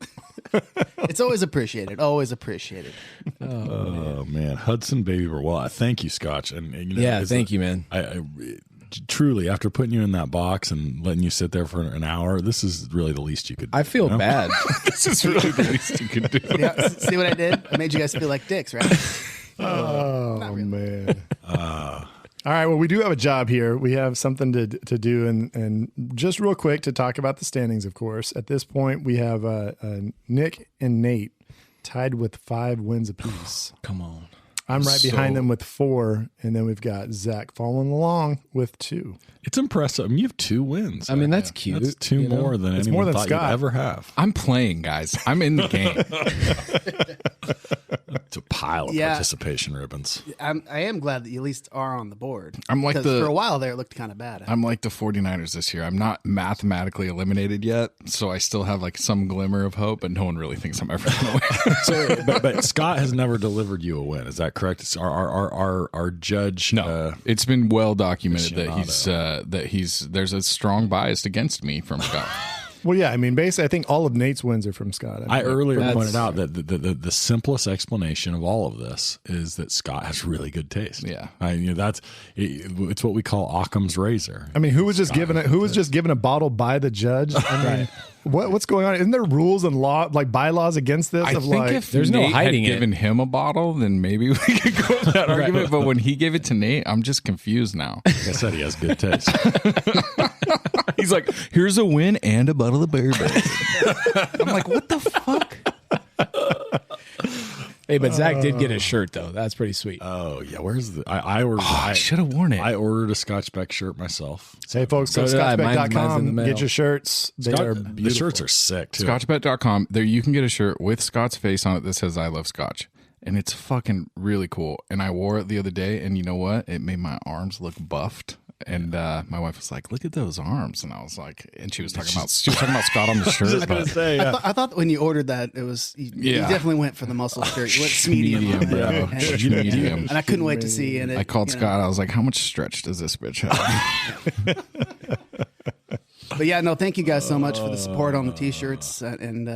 it's always appreciated. Always appreciated. Oh man, Hudson Baby Bourbon. Well, thank you, Scotch. And you know, Yeah, thank you, man. I truly, after putting you in that box and letting you sit there for an hour, this is really the least you could do. I feel bad. This is really the least you could do. Yeah, see what I did? I made you guys feel like dicks, right? Oh, man. All right. Well, we do have a job here. We have something to do. And just real quick to talk about the standings, of course. At this point, we have Nick and Nate tied with 5 wins apiece. Come on. I'm right behind them with 4. And then we've got Zach following along with 2. It's impressive. I mean, you have 2 wins. I mean, that's cute. That's 2 you know? more than It's anyone more than thought Scott. you'd ever have. I'm playing, guys. I'm in the game. It's a pile of Yeah. participation ribbons. I am glad that you at least are on the board. I'm like 'Cause the- for a while there, it looked kind of bad. I'm like the 49ers this year. I'm not mathematically eliminated yet, so I still have like some glimmer of hope, but no one really thinks I'm ever going to win. So, but Scott has never delivered you a win. Is that correct? It's our judge. No, it's been well documented aficionado. that there's a strong bias against me from Scott. Well, yeah, I mean, basically, I think all of Nate's wins are from Scott. I earlier pointed out that the simplest explanation of all of this is that Scott has really good taste. Yeah, it's what we call Occam's razor. I mean, who was just given a bottle by the judge? I mean, what's going on? Isn't there rules and law, like bylaws against this? I think if there's Nate no hiding had it. given him a bottle, then maybe we could go with that argument. But when he gave it to Nate, I'm just confused now. Like I said, he has good taste. He's like, here's a win and a bottle of Bear Bear. I'm like, what the fuck? Hey, but Zach did get a shirt though. That's pretty sweet. Oh yeah, where's the? I ordered. I should have worn it. I ordered a Scotch Beck shirt myself. Hey, folks, go to So did I. Mine's in the ScotchBeck.com. mail. Get your shirts. They are The beautiful. shirts are sick too. ScotchBet.com. There you can get a shirt with Scott's face on it that says I love Scotch. And it's fucking really cool. And I wore it the other day, and you know what? It made my arms look buffed. And my wife was like, "Look at those arms," and I was like, and she was talking about Scott on the shirt. But I thought when you ordered that, it was you definitely went for the muscle shirt. You went medium, on bro. it. Medium. And I couldn't wait to see in it. I called Scott. I was like, "How much stretch does this bitch have?" But yeah, no, thank you guys so much for the support on the t-shirts and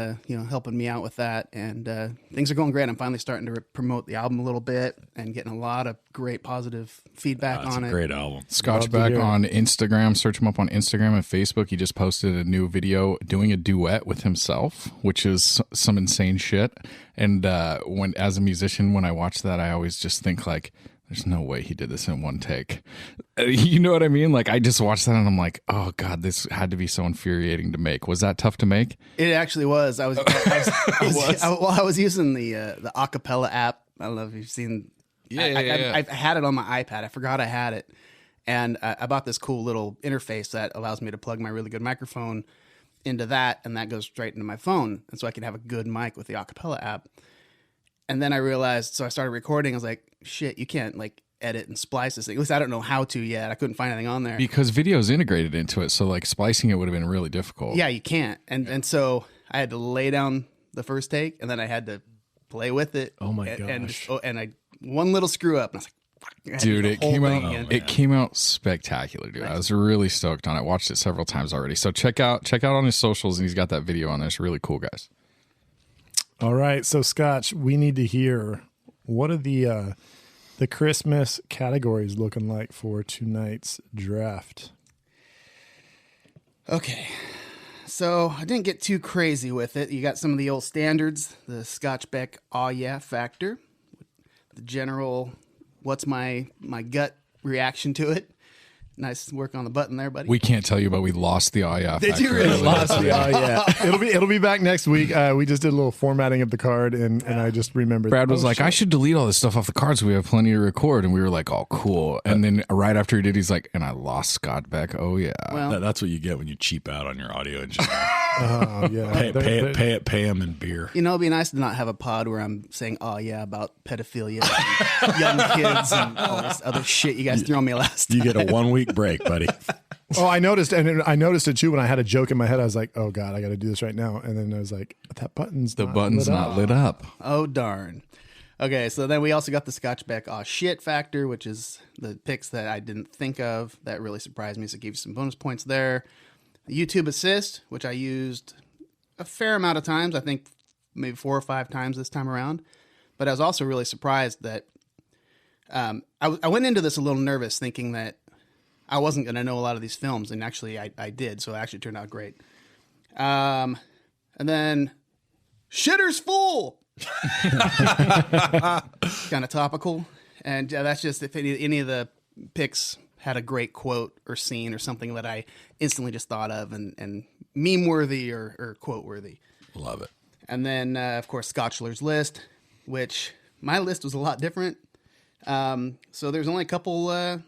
helping me out with that. And things are going great. I'm finally starting to promote the album a little bit and getting a lot of great positive feedback It's on a it. great album. Scotch Beck on Instagram. Search him up on Instagram and Facebook. He just posted a new video doing a duet with himself, which is some insane shit. And when, as a musician, when I watch that, I always just think like, there's no way he did this in one take. You know what I mean? Like, I just watched that and I'm like, oh God, this had to be so infuriating to make. Was that tough to make? It actually was. I was using the acapella app. I don't know if you've seen. Yeah. I've had it on my iPad. I forgot I had it, and I bought this cool little interface that allows me to plug my really good microphone into that, and that goes straight into my phone, and so I can have a good mic with the acapella app. And then I realized, so I started recording. I was like, shit, you can't like edit and splice this thing. At least I don't know how to yet. I couldn't find anything on there. Because video's integrated into it, so like splicing it would have been really difficult. Yeah, you can't. And so I had to lay down the first take, and then I had to play with it. Oh my and gosh. And I one little screw up, and I was like, fuck. I had to Dude, do the it whole came thing out. again. It came out spectacular, dude. I was really stoked on it. Watched it several times already. So check out on his socials, and he's got that video on there. It's really cool, guys. All right, so Scotch, we need to hear what are the Christmas categories looking like for tonight's draft. Okay. So I didn't get too crazy with it. You got some of the old standards, the Scotch Beck "Aw Yeah" factor, the general what's my gut reaction to it. Nice work on the button there, buddy. We can't tell you, but we lost the IF. Did you really? Oh yeah. It'll be back next week. We just did a little formatting of the card, and I just remembered. Brad was oh, like, shit. I should delete all this stuff off the card so we have plenty to record. And we were like, oh, cool. And then right after he did, he's like, and I lost Scott Beck. Oh, yeah. Well, That's what you get when you cheap out on your audio engineer. Oh, yeah. pay him in beer. you know, it'd be nice to not have a pod where I'm saying "oh yeah" about pedophilia, and young kids, and all this other shit you guys threw on me last time. You get a 1 week break, buddy. Oh, I noticed it too when I had a joke in my head. I was like, "Oh God, I got to do this right now." And then I was like, "That button's The not button's lit not up. lit up. Oh darn. Okay, so then we also got the Scotch Beck "aw shit" factor, which is the picks that I didn't think of that really surprised me. So it gave you some bonus points there. The YouTube assist, which I used a fair amount of times. I think maybe 4 or 5 times this time around. But I was also really surprised that I went into this a little nervous, thinking that I wasn't going to know a lot of these films, and actually I did. So it actually turned out great. And then Shitter's Full. Kind of topical, and that's just if any of the picks had a great quote or scene or something that I instantly just thought of and meme worthy or quote worthy. Love it. And then of course Scotchler's list, which my list was a lot different. So there's only a couple that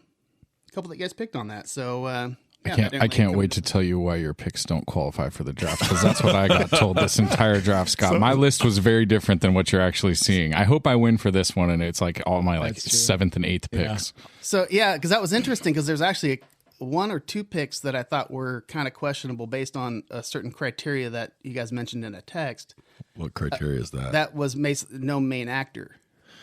you guys picked on that. So I can't wait to tell you why your picks don't qualify for the draft, because that's what I got told this entire draft, Scott. My list was very different than what you're actually seeing. I hope I win for this one, and it's like all my like 7th and 8th picks. So yeah, because that was interesting, because there's actually 1 or 2 picks that I thought were kind of questionable based on a certain criteria that you guys mentioned in a text. What criteria is that? That was no main actor,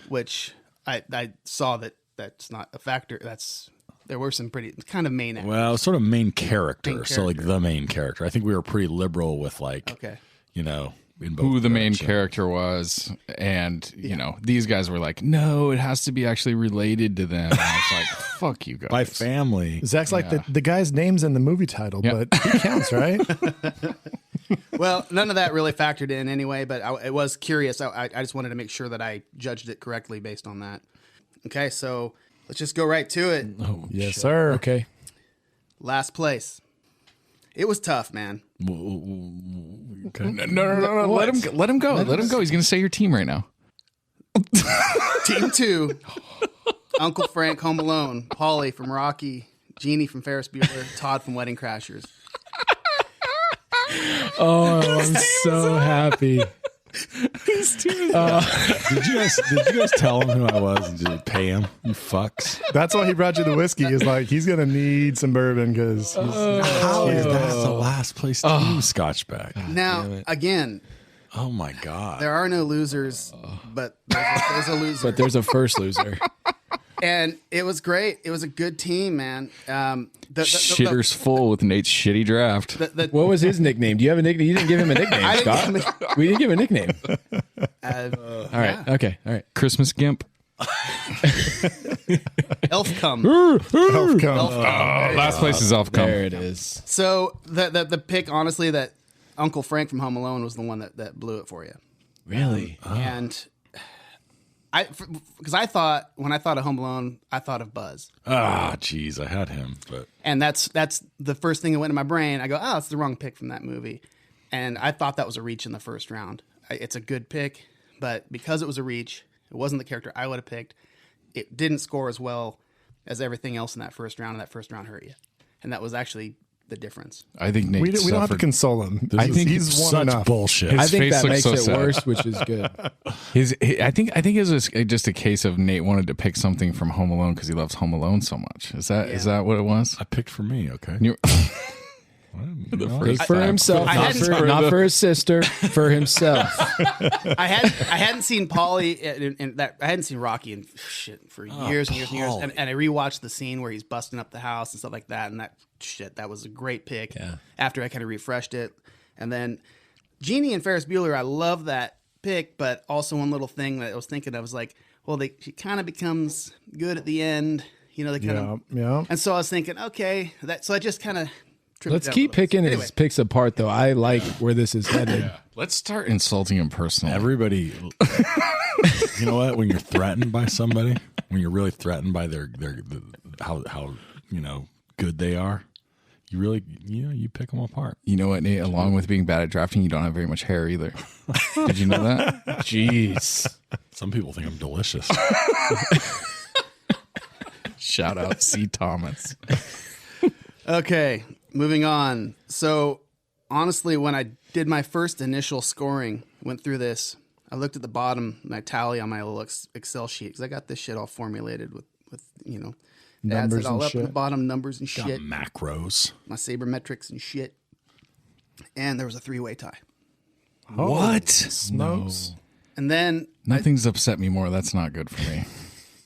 which I saw that's not a factor. That's there were some pretty kind of main actors. Well, sort of main character. Main So like character. the main character. I think we were pretty liberal with like, Okay. you know, in both Who the main directions. character was, and you know, these guys were like, no, it has to be actually related to them. And I was like, fuck you guys. By family. Zach's like the guy's name's in the movie title, but he counts, right? Well, none of that really factored in anyway, but I was curious. I just wanted to make sure that I judged it correctly based on that. Okay, so let's just go right to it. Yes, sir. Okay. Last place. It was tough, man. Okay. No. Let him go. Let him go. He's gonna say your team right now. Team 2, Uncle Frank, Home Alone, Paulie from Rocky, Jeannie from Ferris Bueller, Todd from Wedding Crashers. Oh, I'm so happy. Did you guys tell him who I was and did you pay him? You fucks. That's why he brought you the whiskey. Is like he's gonna need some bourbon because How is that the last place team, Scotch Beck? Now, again, Oh my God. there are no losers, but there's a loser. But there's a first loser. And it was great. It was a good team, man. Shitter's full with Nate's shitty draft. What was his nickname? Do you have a nickname? You didn't give him a nickname, I didn't Scott. give him We didn't give him a nickname. All All right. Okay. All right. Christmas Gimp. Elf come. Elf come. Last place is off. There it is. So the pick, honestly, that Uncle Frank from Home Alone was the one that blew it for you. Really? And because I thought, when I thought of Home Alone, I thought of Buzz. Ah, geez, I had him, but And that's the first thing that went in my brain. I go, oh, it's the wrong pick from that movie. And I thought that was a reach in the first round. It's a good pick, but because it was a reach, it wasn't the character I would have picked. It didn't score as well as everything else in that first round, and that first round hurt you. And that was actually the difference. I think Nate We don't have to suffered. console him. I think he's won such enough. bullshit. His I think face that looks makes so it sad. worse, which is good. I think it was just a case of Nate wanted to pick something from Home Alone because he loves Home Alone so much. Is that what it was? I picked for me, okay? You- Pick for himself, I not hadn't- not for his sister, for himself. I hadn't seen Paulie in that. I hadn't seen Rocky in shit for years and years and years. And I rewatched the scene where he's busting up the house and stuff like that. And that was a great pick. Yeah. After I kind of refreshed it, and then Jeannie and Ferris Bueller, I love that pick. But also one little thing that I was thinking of was like, well, she kind of becomes good at the end. You know, they kind of. Yeah. And so I was thinking, okay, so I just kind of. Let's keep picking his picks apart, though. I like where this is headed. Let's start insulting him personally. Everybody, you know what? When you're threatened by somebody, when you're really threatened by how good they are, you pick them apart. You know what, Nate? Along with being bad at drafting, you don't have very much hair either. Did you know that? Jeez. Some people think I'm delicious. Shout out C. Thomas. Okay, moving on. So, honestly, when I did my first initial scoring, went through this, I looked at the bottom, my tally on my little Excel sheet, because I got this shit all formulated with adds Numbers it all and up in the shit. bottom, numbers and Got shit, macros. my sabermetrics and shit. And there was a 3-way tie. What? Smokes. And then, Nothing's upset me more. That's not good for me.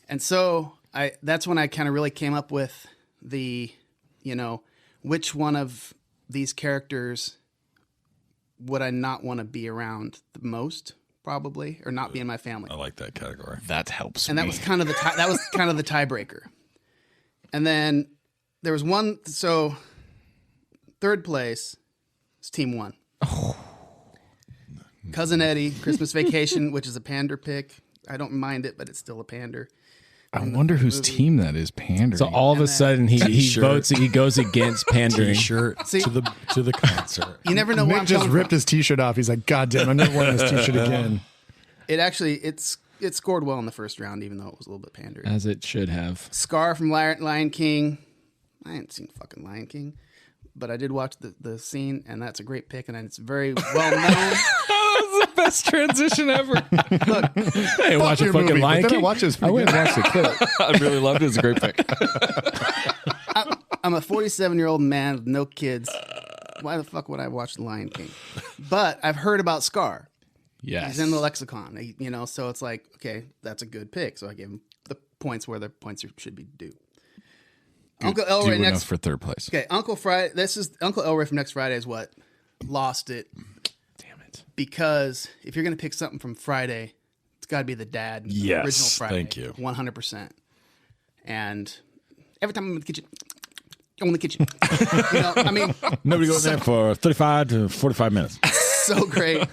and so that's when I kind of really came up with the, which one of these characters would I not want to be around the most, probably, or not be in my family. I like that category. That helps And me. that was kind of the tiebreaker. And then there was one. So third place is Team 1. Cousin Eddie, Christmas Vacation, which is a pander pick. I don't mind it, but it's still a pander. I wonder whose team that is pandering. So all of a sudden he votes. He goes against pandering. T-shirt See- to the concert. You never know where Nick I'm just coming ripped from. his T-shirt off. He's like, God damn, I'm never wearing this T-shirt again. It actually it scored well in the first round, even though it was a little bit pandery. As it should have. Scar from Lion King. I hadn't seen fucking Lion King, but I did watch the scene, and that's a great pick, and it's very well known. That was the best transition ever. Look, I didn't watch a your fucking movie, Lion but then I King. watched it, it's I pretty went and watched the clip. I really loved it. It was a great pick. I'm a 47-year-old man with no kids. Why the fuck would I watch The Lion King? But I've heard about Scar. Yes. He's in the lexicon, so it's like, okay, that's a good pick. So I gave him the points where the points should be due. Uncle do Elroy enough next for third place. Okay, Uncle Friday. This is Uncle Elroy from Next Friday is what lost it. Damn it. Because if you're gonna pick something from Friday, it's got to be the dad. Yes, original Friday. thank you. 100%. And every time I'm in the kitchen, I'm in the kitchen. You know, I mean, Nobody goes there for 35 to 45 minutes. so great.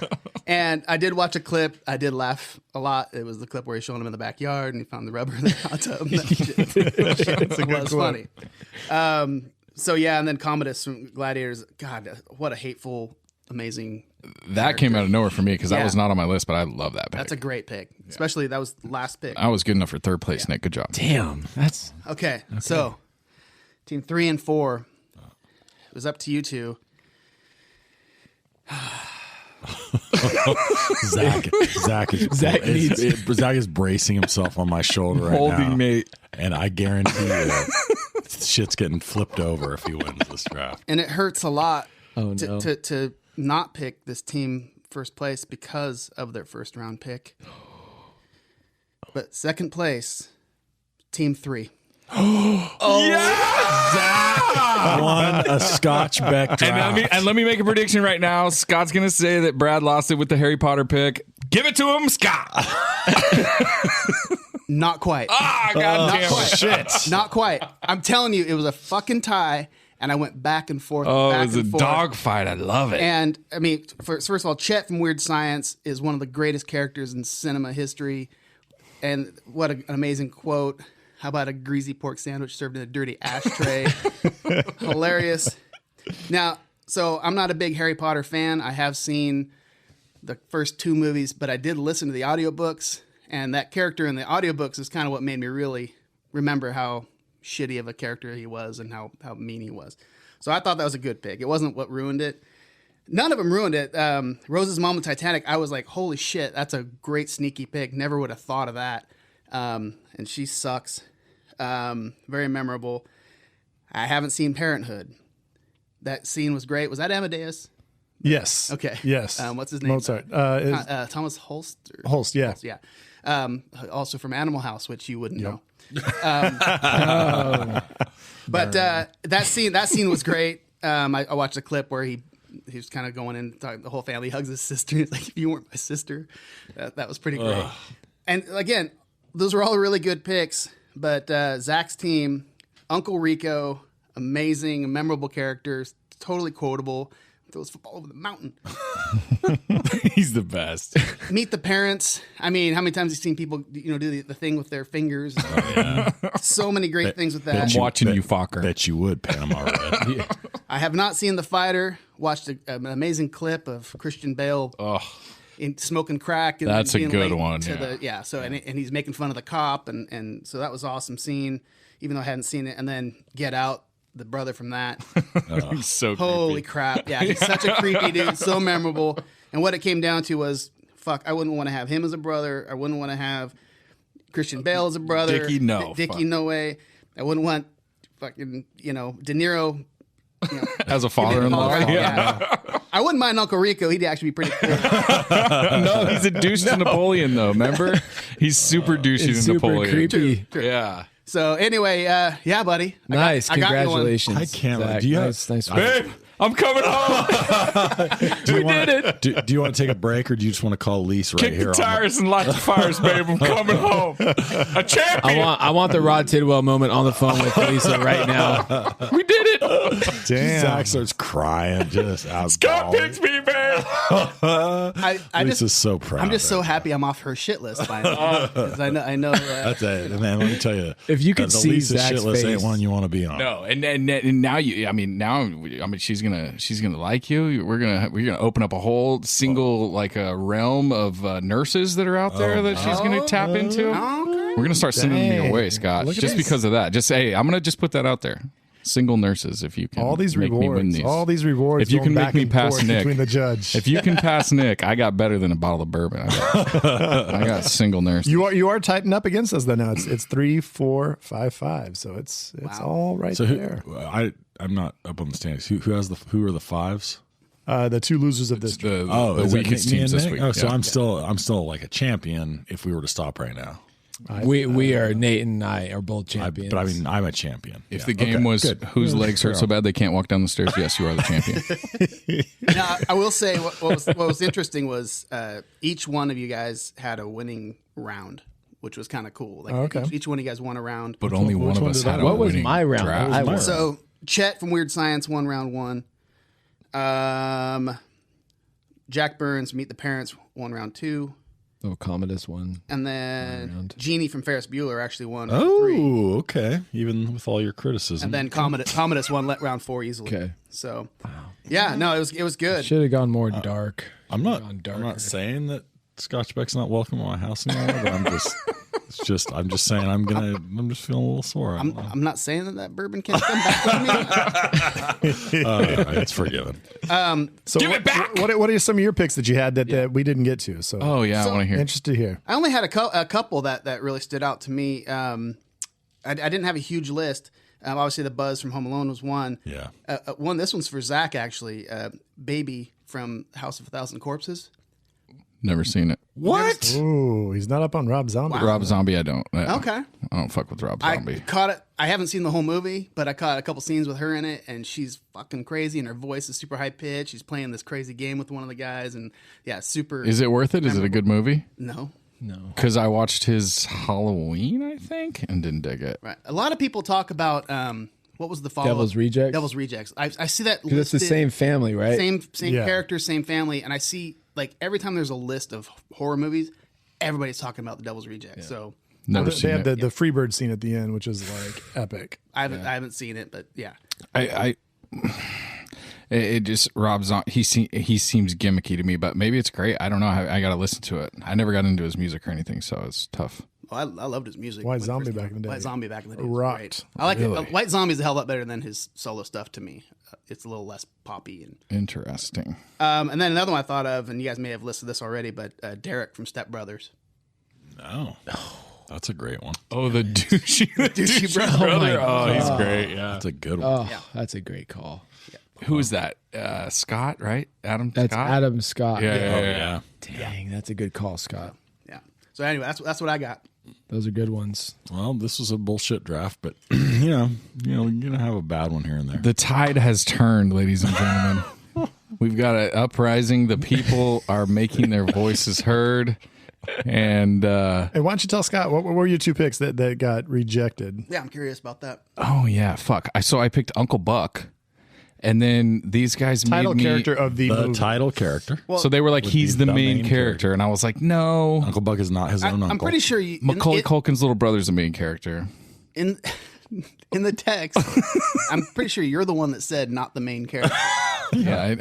And I did watch a clip. I did laugh a lot. It was the clip where he's showing him in the backyard and he found the rubber in the hot tub. That was funny. So yeah, and then Commodus from Gladiators. God, what a hateful, amazing. That came out of nowhere for me because that Yeah. was not on my list, but I love that pick. That's a great pick. Especially that was the last pick. I was good enough for third place, Nick. Good job. Damn. That's Okay, so team 3 and 4. It was up to you two. Zach is bracing himself on my shoulder right now. Holding mate. And I guarantee you shit's getting flipped over if he wins this draft. And it hurts a lot Oh, no. to not pick this team first place because of their first round pick. But second place, team 3. Won a Scotch Beck draft. And let me make a prediction right now. Scott's going to say that Brad lost it with the Harry Potter pick. Give it to him, Scott. Not quite. Ah, goddamn Shit. Not quite. I'm telling you, it was a fucking tie, and I went back and forth. Oh, back it was a and forth. dogfight. I love it. And I mean, first of all, Chet from Weird Science is one of the greatest characters in cinema history. And what an amazing quote. How about a greasy pork sandwich served in a dirty ashtray? Hilarious. Now, so I'm not a big Harry Potter fan. I have seen the first 2 movies, but I did listen to the audiobooks. And that character in the audiobooks is kind of what made me really remember how shitty of a character he was and how mean he was. So I thought that was a good pick. It wasn't what ruined it. None of them ruined it. Rose's mom in Titanic, I was like, holy shit, that's a great sneaky pick. Never would have thought of that. And she sucks. Very memorable. I haven't seen Parenthood. That scene was great. Was that Amadeus? Yes. Okay. Yes. What's his name? Mozart. Thomas Holst. Holst, yeah. Yeah. Also from Animal House, which you wouldn't know. But that scene was great. I watched a clip where he was kind of going in, talking, the whole family hugs his sister. He's like, if you weren't my sister, that was pretty great. And again, those were all really good picks. But Zach's team, Uncle Rico, amazing, memorable characters, totally quotable. Throws football over the mountain. He's the best. Meet the Parents. I mean, how many times have you seen people, do the thing with their fingers? So many great things with that. I'm watching you, Fokker. Bet you would, Panama Red. I have not seen The Fighter. Watched an amazing clip of Christian Bale in smoking crack. And That's a being good late one, to yeah. And he's making fun of the cop, and so that was an awesome scene, even though I hadn't seen it. And then Get Out, the brother from that. He's so Holy creepy. crap. Yeah, he's such a creepy dude, so memorable. And what it came down to was, fuck, I wouldn't want to have him as a brother. I wouldn't want to have Christian Bale as a brother. Dickie, no. Dickie, Fuck. no way. I wouldn't want fucking, De Niro. As a father-in-law. Yeah. I wouldn't mind Uncle Rico. He'd actually be pretty cool. No, he's a douche to Napoleon, though. Remember? He's super douchey to super Napoleon. creepy. Yeah. So anyway, yeah, buddy. Nice. I got going. Congratulations. I can't. Zach. Do you have- nice Babe, I'm coming home. We did it. Do you want to take a break or do you just want to call Lise right Kick here? the tires and light the fires, babe. I'm coming home. A champion. I want the Rod Tidwell moment on the phone with Lisa right now. We did it. Damn. Zach starts crying, just out. Scott picked me, babe. Lisa's so proud. I'm just of so her. happy I'm off her shit list finally. 'Cause I know. That's it, man. Let me tell you, If you could the see Lisa Zach's shit list ain't face. one you want to be on. No, and now she's gonna like you. We're gonna open up a whole single realm of nurses that are out there that she's gonna tap into. Okay. We're gonna start sending them your way, Scott. Look at Just this. because of that. Just hey, I'm gonna just put that out there. Single nurses, if you can. All these make me win rewards. these. All these rewards. If you can going make back me and pass forth Nick. between the judge. If you can pass Nick, I got better than a bottle of bourbon. I got single nurse. you are tightened up against us though now. It's 3, 4, 5, 5. So it's all right So there. I'm not up on the standings. Who are the fives? The 2 losers of this. the is that weakest me teams and this Nick? week. Oh, so Yeah. I'm still like a champion if we were to stop right now. We are, Nate and I are both champions. But I mean, I'm a champion. If the game was good. whose legs hurt so bad they can't walk down the stairs, yes, you are the champion. Now, I will say what was interesting was each one of you guys had a winning round, which was kind of cool. Like okay. each one of you guys won a round. But only one of us had a What was winning my round? draft. I won. So Chet from Weird Science won round one. Jack Burns, Meet the Parents, won round two. Oh, Commodus won. And then Jeannie from Ferris Bueller actually won round three. Oh, okay. Even with all your criticism. And then Commodus won round four easily. Okay. So, yeah, no, it was good. Should have gone more dark. I'm not Darker. saying that Scotch Beck's not welcome at my house anymore, but I'm just saying I'm just feeling a little sore. I'm not saying that bourbon can't come back with me. It's forgiven. So Give it back! What are some of your picks that you had that we didn't get to? So Oh, yeah, I want to hear. interested to hear. I only had a couple that really stood out to me. I didn't have a huge list. Obviously, the Buzz from Home Alone was one. Yeah. This one's for Zach, actually. Baby from House of a Thousand Corpses. Never seen it. What? Ooh, he's not up on Rob Zombie. Rob Zombie, I don't. Okay. I don't fuck with Rob I Zombie. caught it. I haven't seen the whole movie, but I caught a couple scenes with her in it, and she's fucking crazy, and her voice is super high pitched. She's playing this crazy game with one of the guys, and yeah, super. Is it worth it? Is it a good movie? No. Because I watched his Halloween, I think, and didn't dig it. Right. A lot of people talk about what was the follow-up? Devil's Rejects? Devil's Rejects. I see that Because it's the listed- same family, right? Same Yeah. characters, same family, and I see like every time there's a list of horror movies, everybody's talking about the Devil's Rejects. So Never They seen have it. the Freebird scene at the end, which is like epic. I haven't seen it, but yeah. It just Rob Zombie. He seems gimmicky to me, but maybe it's great. I don't know. I got to listen to it. I never got into his music or anything, so it's tough. Well, I loved his music. White when it Zombie first back came in the out. day. White Zombie back in the day was Rocked. great. I like Really? it. White Zombie's a hell lot better than his solo stuff to me. It's a little less poppy. Interesting. And then another one I thought of, and you guys may have listed this already, but Derek from Step Brothers. No. That's a great one. Oh, the douchey brother. Oh, he's great. Yeah. That's a good one. Oh, that's a great call. Who is that? Scott, right? Adam That's Scott? Adam Scott. Yeah. Dang, that's a good call, Scott. Yeah. So anyway, that's what I got. Those are good ones. Well, this was a bullshit draft, but you're gonna have a bad one here and there. The tide has turned, ladies and gentlemen. We've got an uprising. The people are making their voices heard. And Hey, why don't you tell Scott what were your two picks that got rejected? Yeah, I'm curious about that. oh yeah, fuck. I picked Uncle Buck. And then these guys Title made me, character of the movie. title character. so they were like, would he's be the the main main character. And I was like, no. Uncle Buck is not his own uncle. I'm pretty sure you Macaulay Culkin's little brother's the main character. in the text. I'm pretty sure you're the one that said not the main character. Yeah,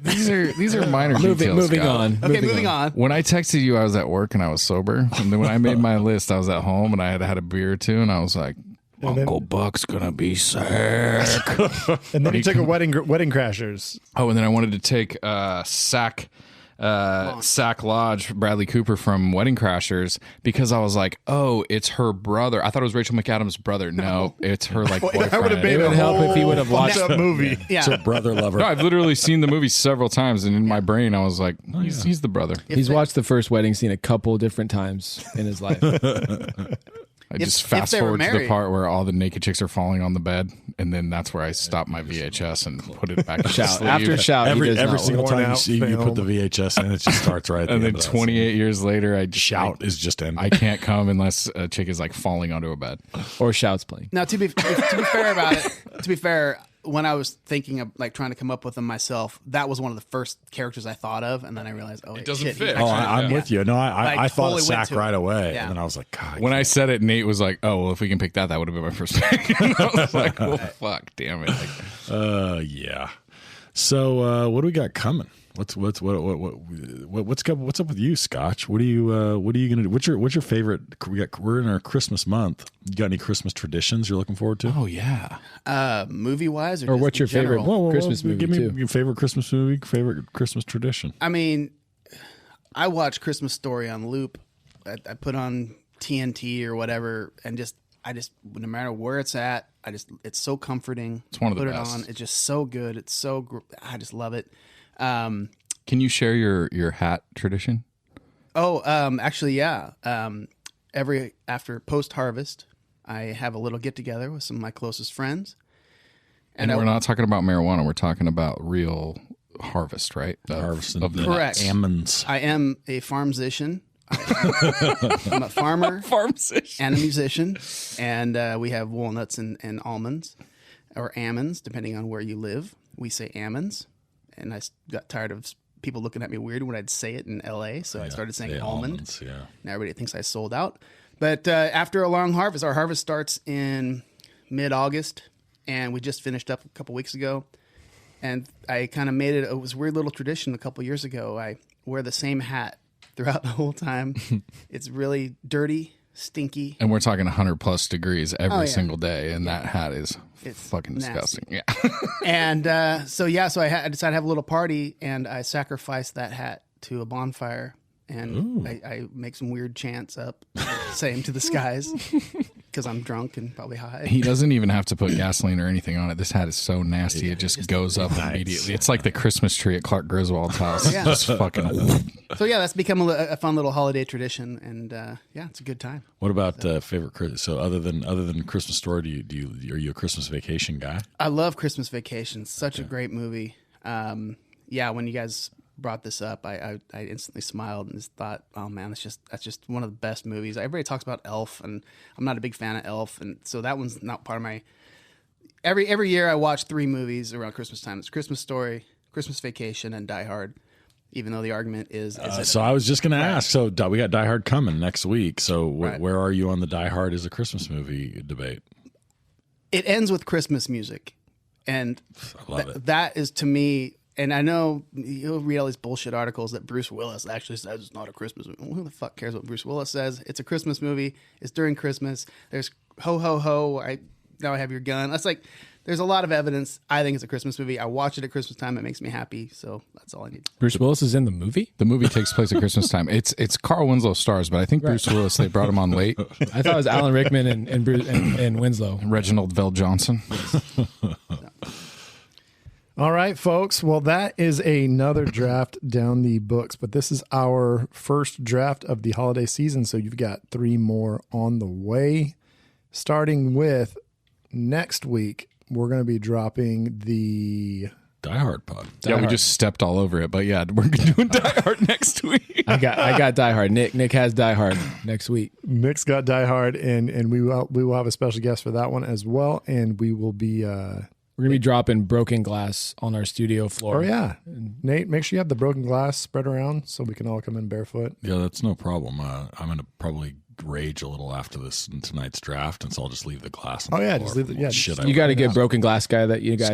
these are minor details. Moving Scott. on. Okay, moving on. When I texted you, I was at work and I was sober. And then when I made my list, I was at home and I had a beer or two, and I was like, Uncle Buck's gonna be sick. And then he took a Wedding Crashers. Oh, and then I wanted to take Sack Lodge, Bradley Cooper from Wedding Crashers, because I was like, oh, it's her brother. I thought it was Rachel McAdams' brother. No, it's her boyfriend. That would have been It would a help if he whole would have watched fucked up movie. Yeah. It's a brother lover. No, I've literally seen the movie several times, and in my brain, I was like, he's the brother. He's watched the first wedding scene a couple different times in his life. I just if fast they were forward to the married- part where all the naked chicks are falling on the bed, and then that's where I stop my VHS and put it back in the Shout. sleeve. After shout, he Every does not single worn time out you put film. the VHS in, it just starts right. At And the then end of that 28 years later, I just, shout is just ending. I can't come unless a chick is like falling onto a bed. or shouts playing. Now, to be fair about it, to be fair, when I was thinking of like trying to come up with them myself, that was one of the first characters I thought of, and then I realized, oh, it doesn't shit, fit. he's Oh, actually- I'm with you. No, I thought totally of went Sack to right it. away, Yeah. and then I was like, God. When I said it, Nate was like, "Oh, well, if we can pick that, that would have been my first pick." And I was like, "Oh, fuck, damn it!" Like, yeah. So what do we got coming? What's up with you, Scotch? What are you gonna do? What's your favorite? We're in our Christmas month. You got any Christmas traditions you're looking forward to? oh yeah, movie wise, Or what's your favorite Christmas movie, Give me too? your favorite Christmas movie, favorite Christmas tradition. I mean, I watch Christmas Story on loop. I put on TNT or whatever, and I just no matter where it's at, it's so comforting. It's one of the put best. it on. It's just so good. It's so I just love it. can you share your hat tradition? Actually, yeah. after post harvest, I have a little get together with some of my closest friends. And we're not talking about marijuana. We're talking about real harvest, right? Harvest of correct almonds. I am a farmsician. I'm a farmer and a musician, and we have walnuts and almonds, or almonds, depending on where you live. We say almonds, and I got tired of people looking at me weird when I'd say it in L.A., so I started saying almond. Almonds, yeah. Now everybody thinks I sold out. But after a long harvest, our harvest starts in mid-August, and we just finished up a couple weeks ago. And I kind of made it was a weird little tradition a couple years ago. I wear the same hat throughout the whole time. It's really dirty, stinky. And we're talking 100+ degrees every single day, and that hat is fucking nasty. disgusting. Yeah. And so I decided to have a little party, and I sacrificed that hat to a bonfire. And I make some weird chants up, saying to the skies, because I'm drunk and probably high. He doesn't even have to put gasoline or anything on it. This hat is so nasty, it just goes up immediately. It's like the Christmas tree at Clark Griswold's house. Yeah. Just fucking. So that's become a fun little holiday tradition, and it's a good time. What about favorite? So other than Christmas Story, are you a Christmas Vacation guy? I love Christmas Vacation. Such a great movie. When you guys brought this up, I instantly smiled and just thought, oh man, that's just one of the best movies. Everybody talks about Elf, and I'm not a big fan of Elf, and so that one's not part of my. Every year I watch 3 movies around Christmas time. It's Christmas Story, Christmas Vacation, and Die Hard. Even though the argument is so I was just going to ask. So we got Die Hard coming next week. So where are you on the Die Hard as a Christmas movie debate? It ends with Christmas music, and I love it. That is to me. And I know you'll read all these bullshit articles that Bruce Willis actually says it's not a Christmas movie. Well, who the fuck cares what Bruce Willis says? It's a Christmas movie. It's during Christmas. There's ho, ho, ho. Now I have your gun. That's like, there's a lot of evidence. I think it's a Christmas movie. I watch it at Christmas time. It makes me happy. So that's all I need. Bruce Willis is in the movie? The movie takes place at Christmas time. It's Carl Winslow stars, but I think Bruce Willis, they brought him on late. I thought it was Alan Rickman and Winslow. Reginald Vell Johnson. All right, folks. Well, that is another draft down the books, but this is our first draft of the holiday season, so you've got 3 more on the way. Starting with next week, we're going to be dropping the Die Hard pod. We just stepped all over it, but yeah, we're doing Die Hard next week. I got Die Hard. Nick has Die Hard next week. Nick's got Die Hard, and we will have a special guest for that one as well, and we will be we're going to be dropping broken glass on our studio floor. Oh, yeah. Nate, make sure you have the broken glass spread around so we can all come in barefoot. Yeah, that's no problem. I'm going to probably rage a little after this in tonight's draft, and so I'll just leave the glass on the floor. Just leave it. Yeah, shit. You got to get broken glass guy that you guys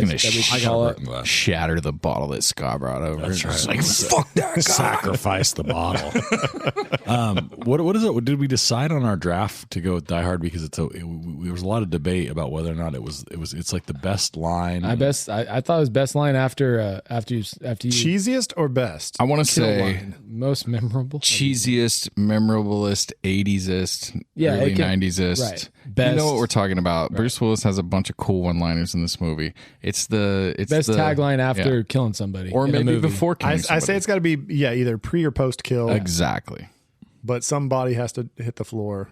I call shatter the bottle that Scott brought over. That's right. Like, fuck that guy. Sacrifice the bottle. What is it? Did we decide on our draft to go with Die Hard because there was a lot of debate about whether or not it's like the best line. I thought it was best line after you cheesiest or best? I want to say line. Most memorable, cheesiest, memorablest, 80s-ist, early 90s-ist. Right. Best. You know what we're talking about. Right. Bruce Willis has a bunch of cool one-liners in this movie. It's best tagline after killing somebody, or maybe before killing somebody. I say it's got to be either pre or post kill. Exactly. But somebody has to hit the floor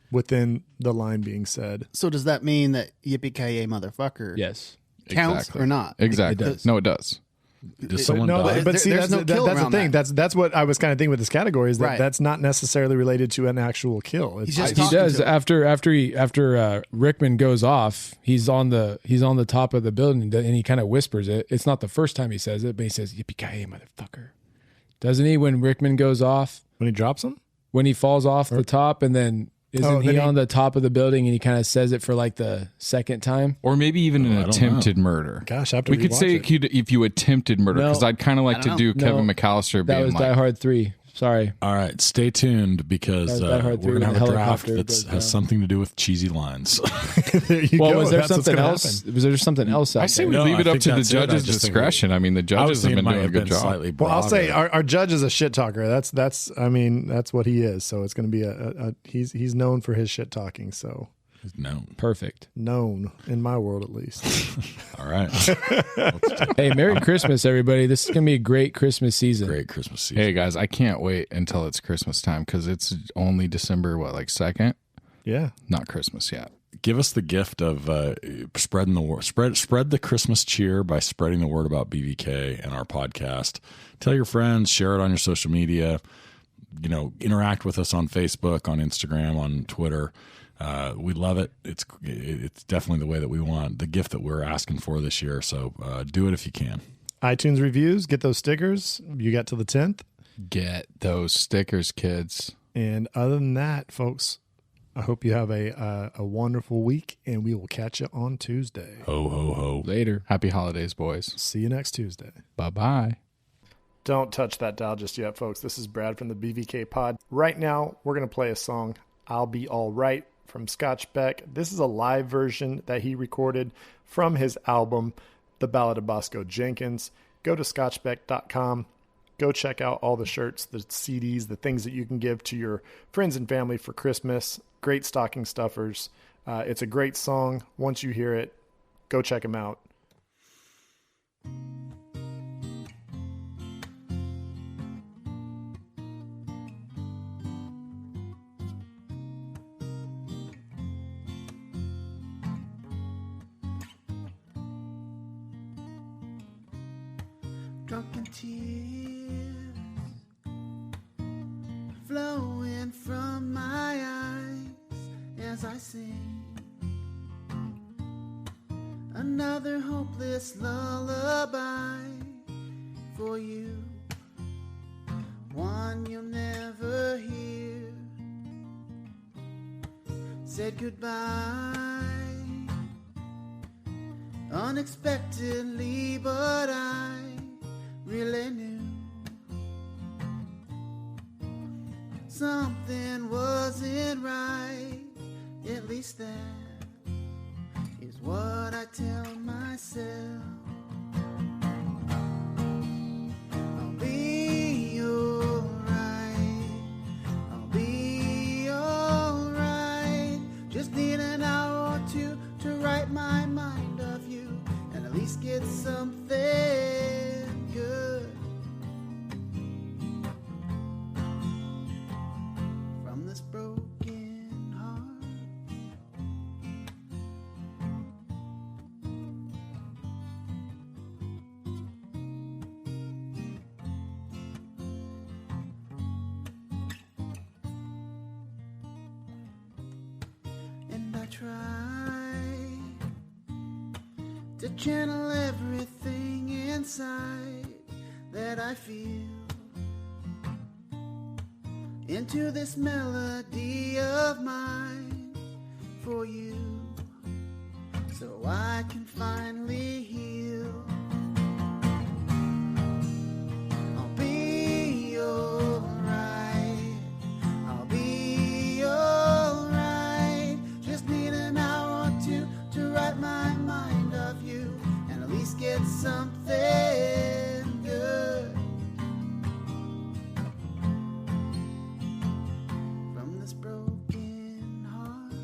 within the line being said. So does that mean that yippee-ki-yay motherfucker counts or not? Exactly. No, it does. Does someone die? But see, that's the thing. That's what I was kind of thinking with this category is that that's not necessarily related to an actual kill. He does after Rickman goes off. He's on the top of the building and he kind of whispers it. It's not the first time he says it, but he says "Yippee-ki-yay, motherfucker." Doesn't he? When Rickman goes off, when he drops him, when he falls off the top, and then. Isn't he on the top of the building and he kind of says it for like the second time? Or maybe even an attempted murder. Gosh, after we could say if you attempted murder, because I'd kind of like to do Kevin McAllister being that was Die Hard 3. Sorry. All right, stay tuned because we're going to have a draft that has something to do with cheesy lines. Was there something else? Was there something else? I say we leave it up to the judge's discretion. I mean, the judges have been doing a good job. Well, I'll say our judge is a shit talker. That's what he is. So it's going to be he's known for his shit talking. So It's known. Perfect. Known in my world, at least. All right. Hey, Merry Christmas, everybody. This is going to be a great Christmas season. Great Christmas season. Hey guys, I can't wait until it's Christmas time because it's only December, 2nd? Yeah. Not Christmas yet. Give us the gift of spreading the word. Spread the Christmas cheer by spreading the word about BVK and our podcast. Tell your friends, share it on your social media. Interact with us on Facebook, on Instagram, on Twitter. We love it. It's definitely the way that we want, the gift that we're asking for this year. So do it if you can. iTunes reviews, get those stickers. You got till the 10th. Get those stickers, kids. And other than that, folks, I hope you have a wonderful week, and we will catch you on Tuesday. Ho, ho, ho. Later. Happy holidays, boys. See you next Tuesday. Bye-bye. Don't touch that dial just yet, folks. This is Brad from the BVK Pod. Right now, we're going to play a song, I'll Be All Right, from Scotch Beck. This is a live version that he recorded from his album, The Ballad of Bosco Jenkins. Go to scotchbeck.com. Go check out all the shirts, the CDs, the things that you can give to your friends and family for Christmas. Great stocking stuffers. It's a great song. Once you hear it, go check them out. Drunken tears flowing from my eyes as I sing another hopeless lullaby for you, one you'll never hear. Said goodbye unexpectedly, but I really knew something wasn't right. At least that is what I tell myself. I'll be alright. I'll be alright. Just need an hour or two to write my mind of you and at least get something good from this broken heart. And I try to channel everything inside that I feel into this melody of mine for you, so I can finally heal. I'll be alright. I'll be alright. Just need an hour or two to write my mind of you and at least get something good from this broken heart.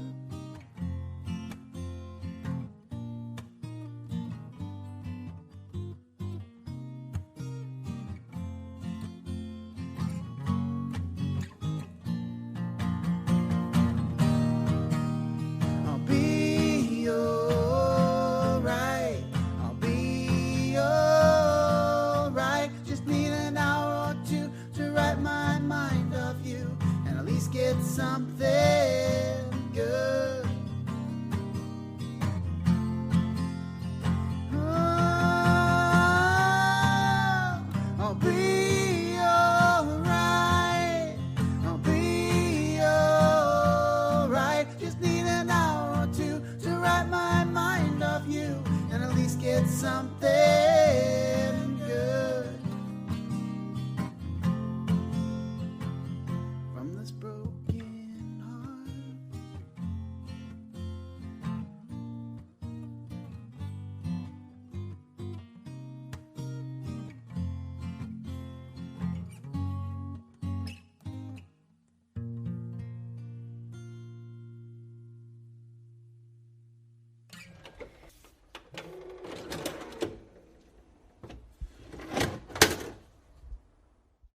I'll be alright. I'll be alright. Just need an hour or two to write my mind of you and at least get something good. Oh, I'll be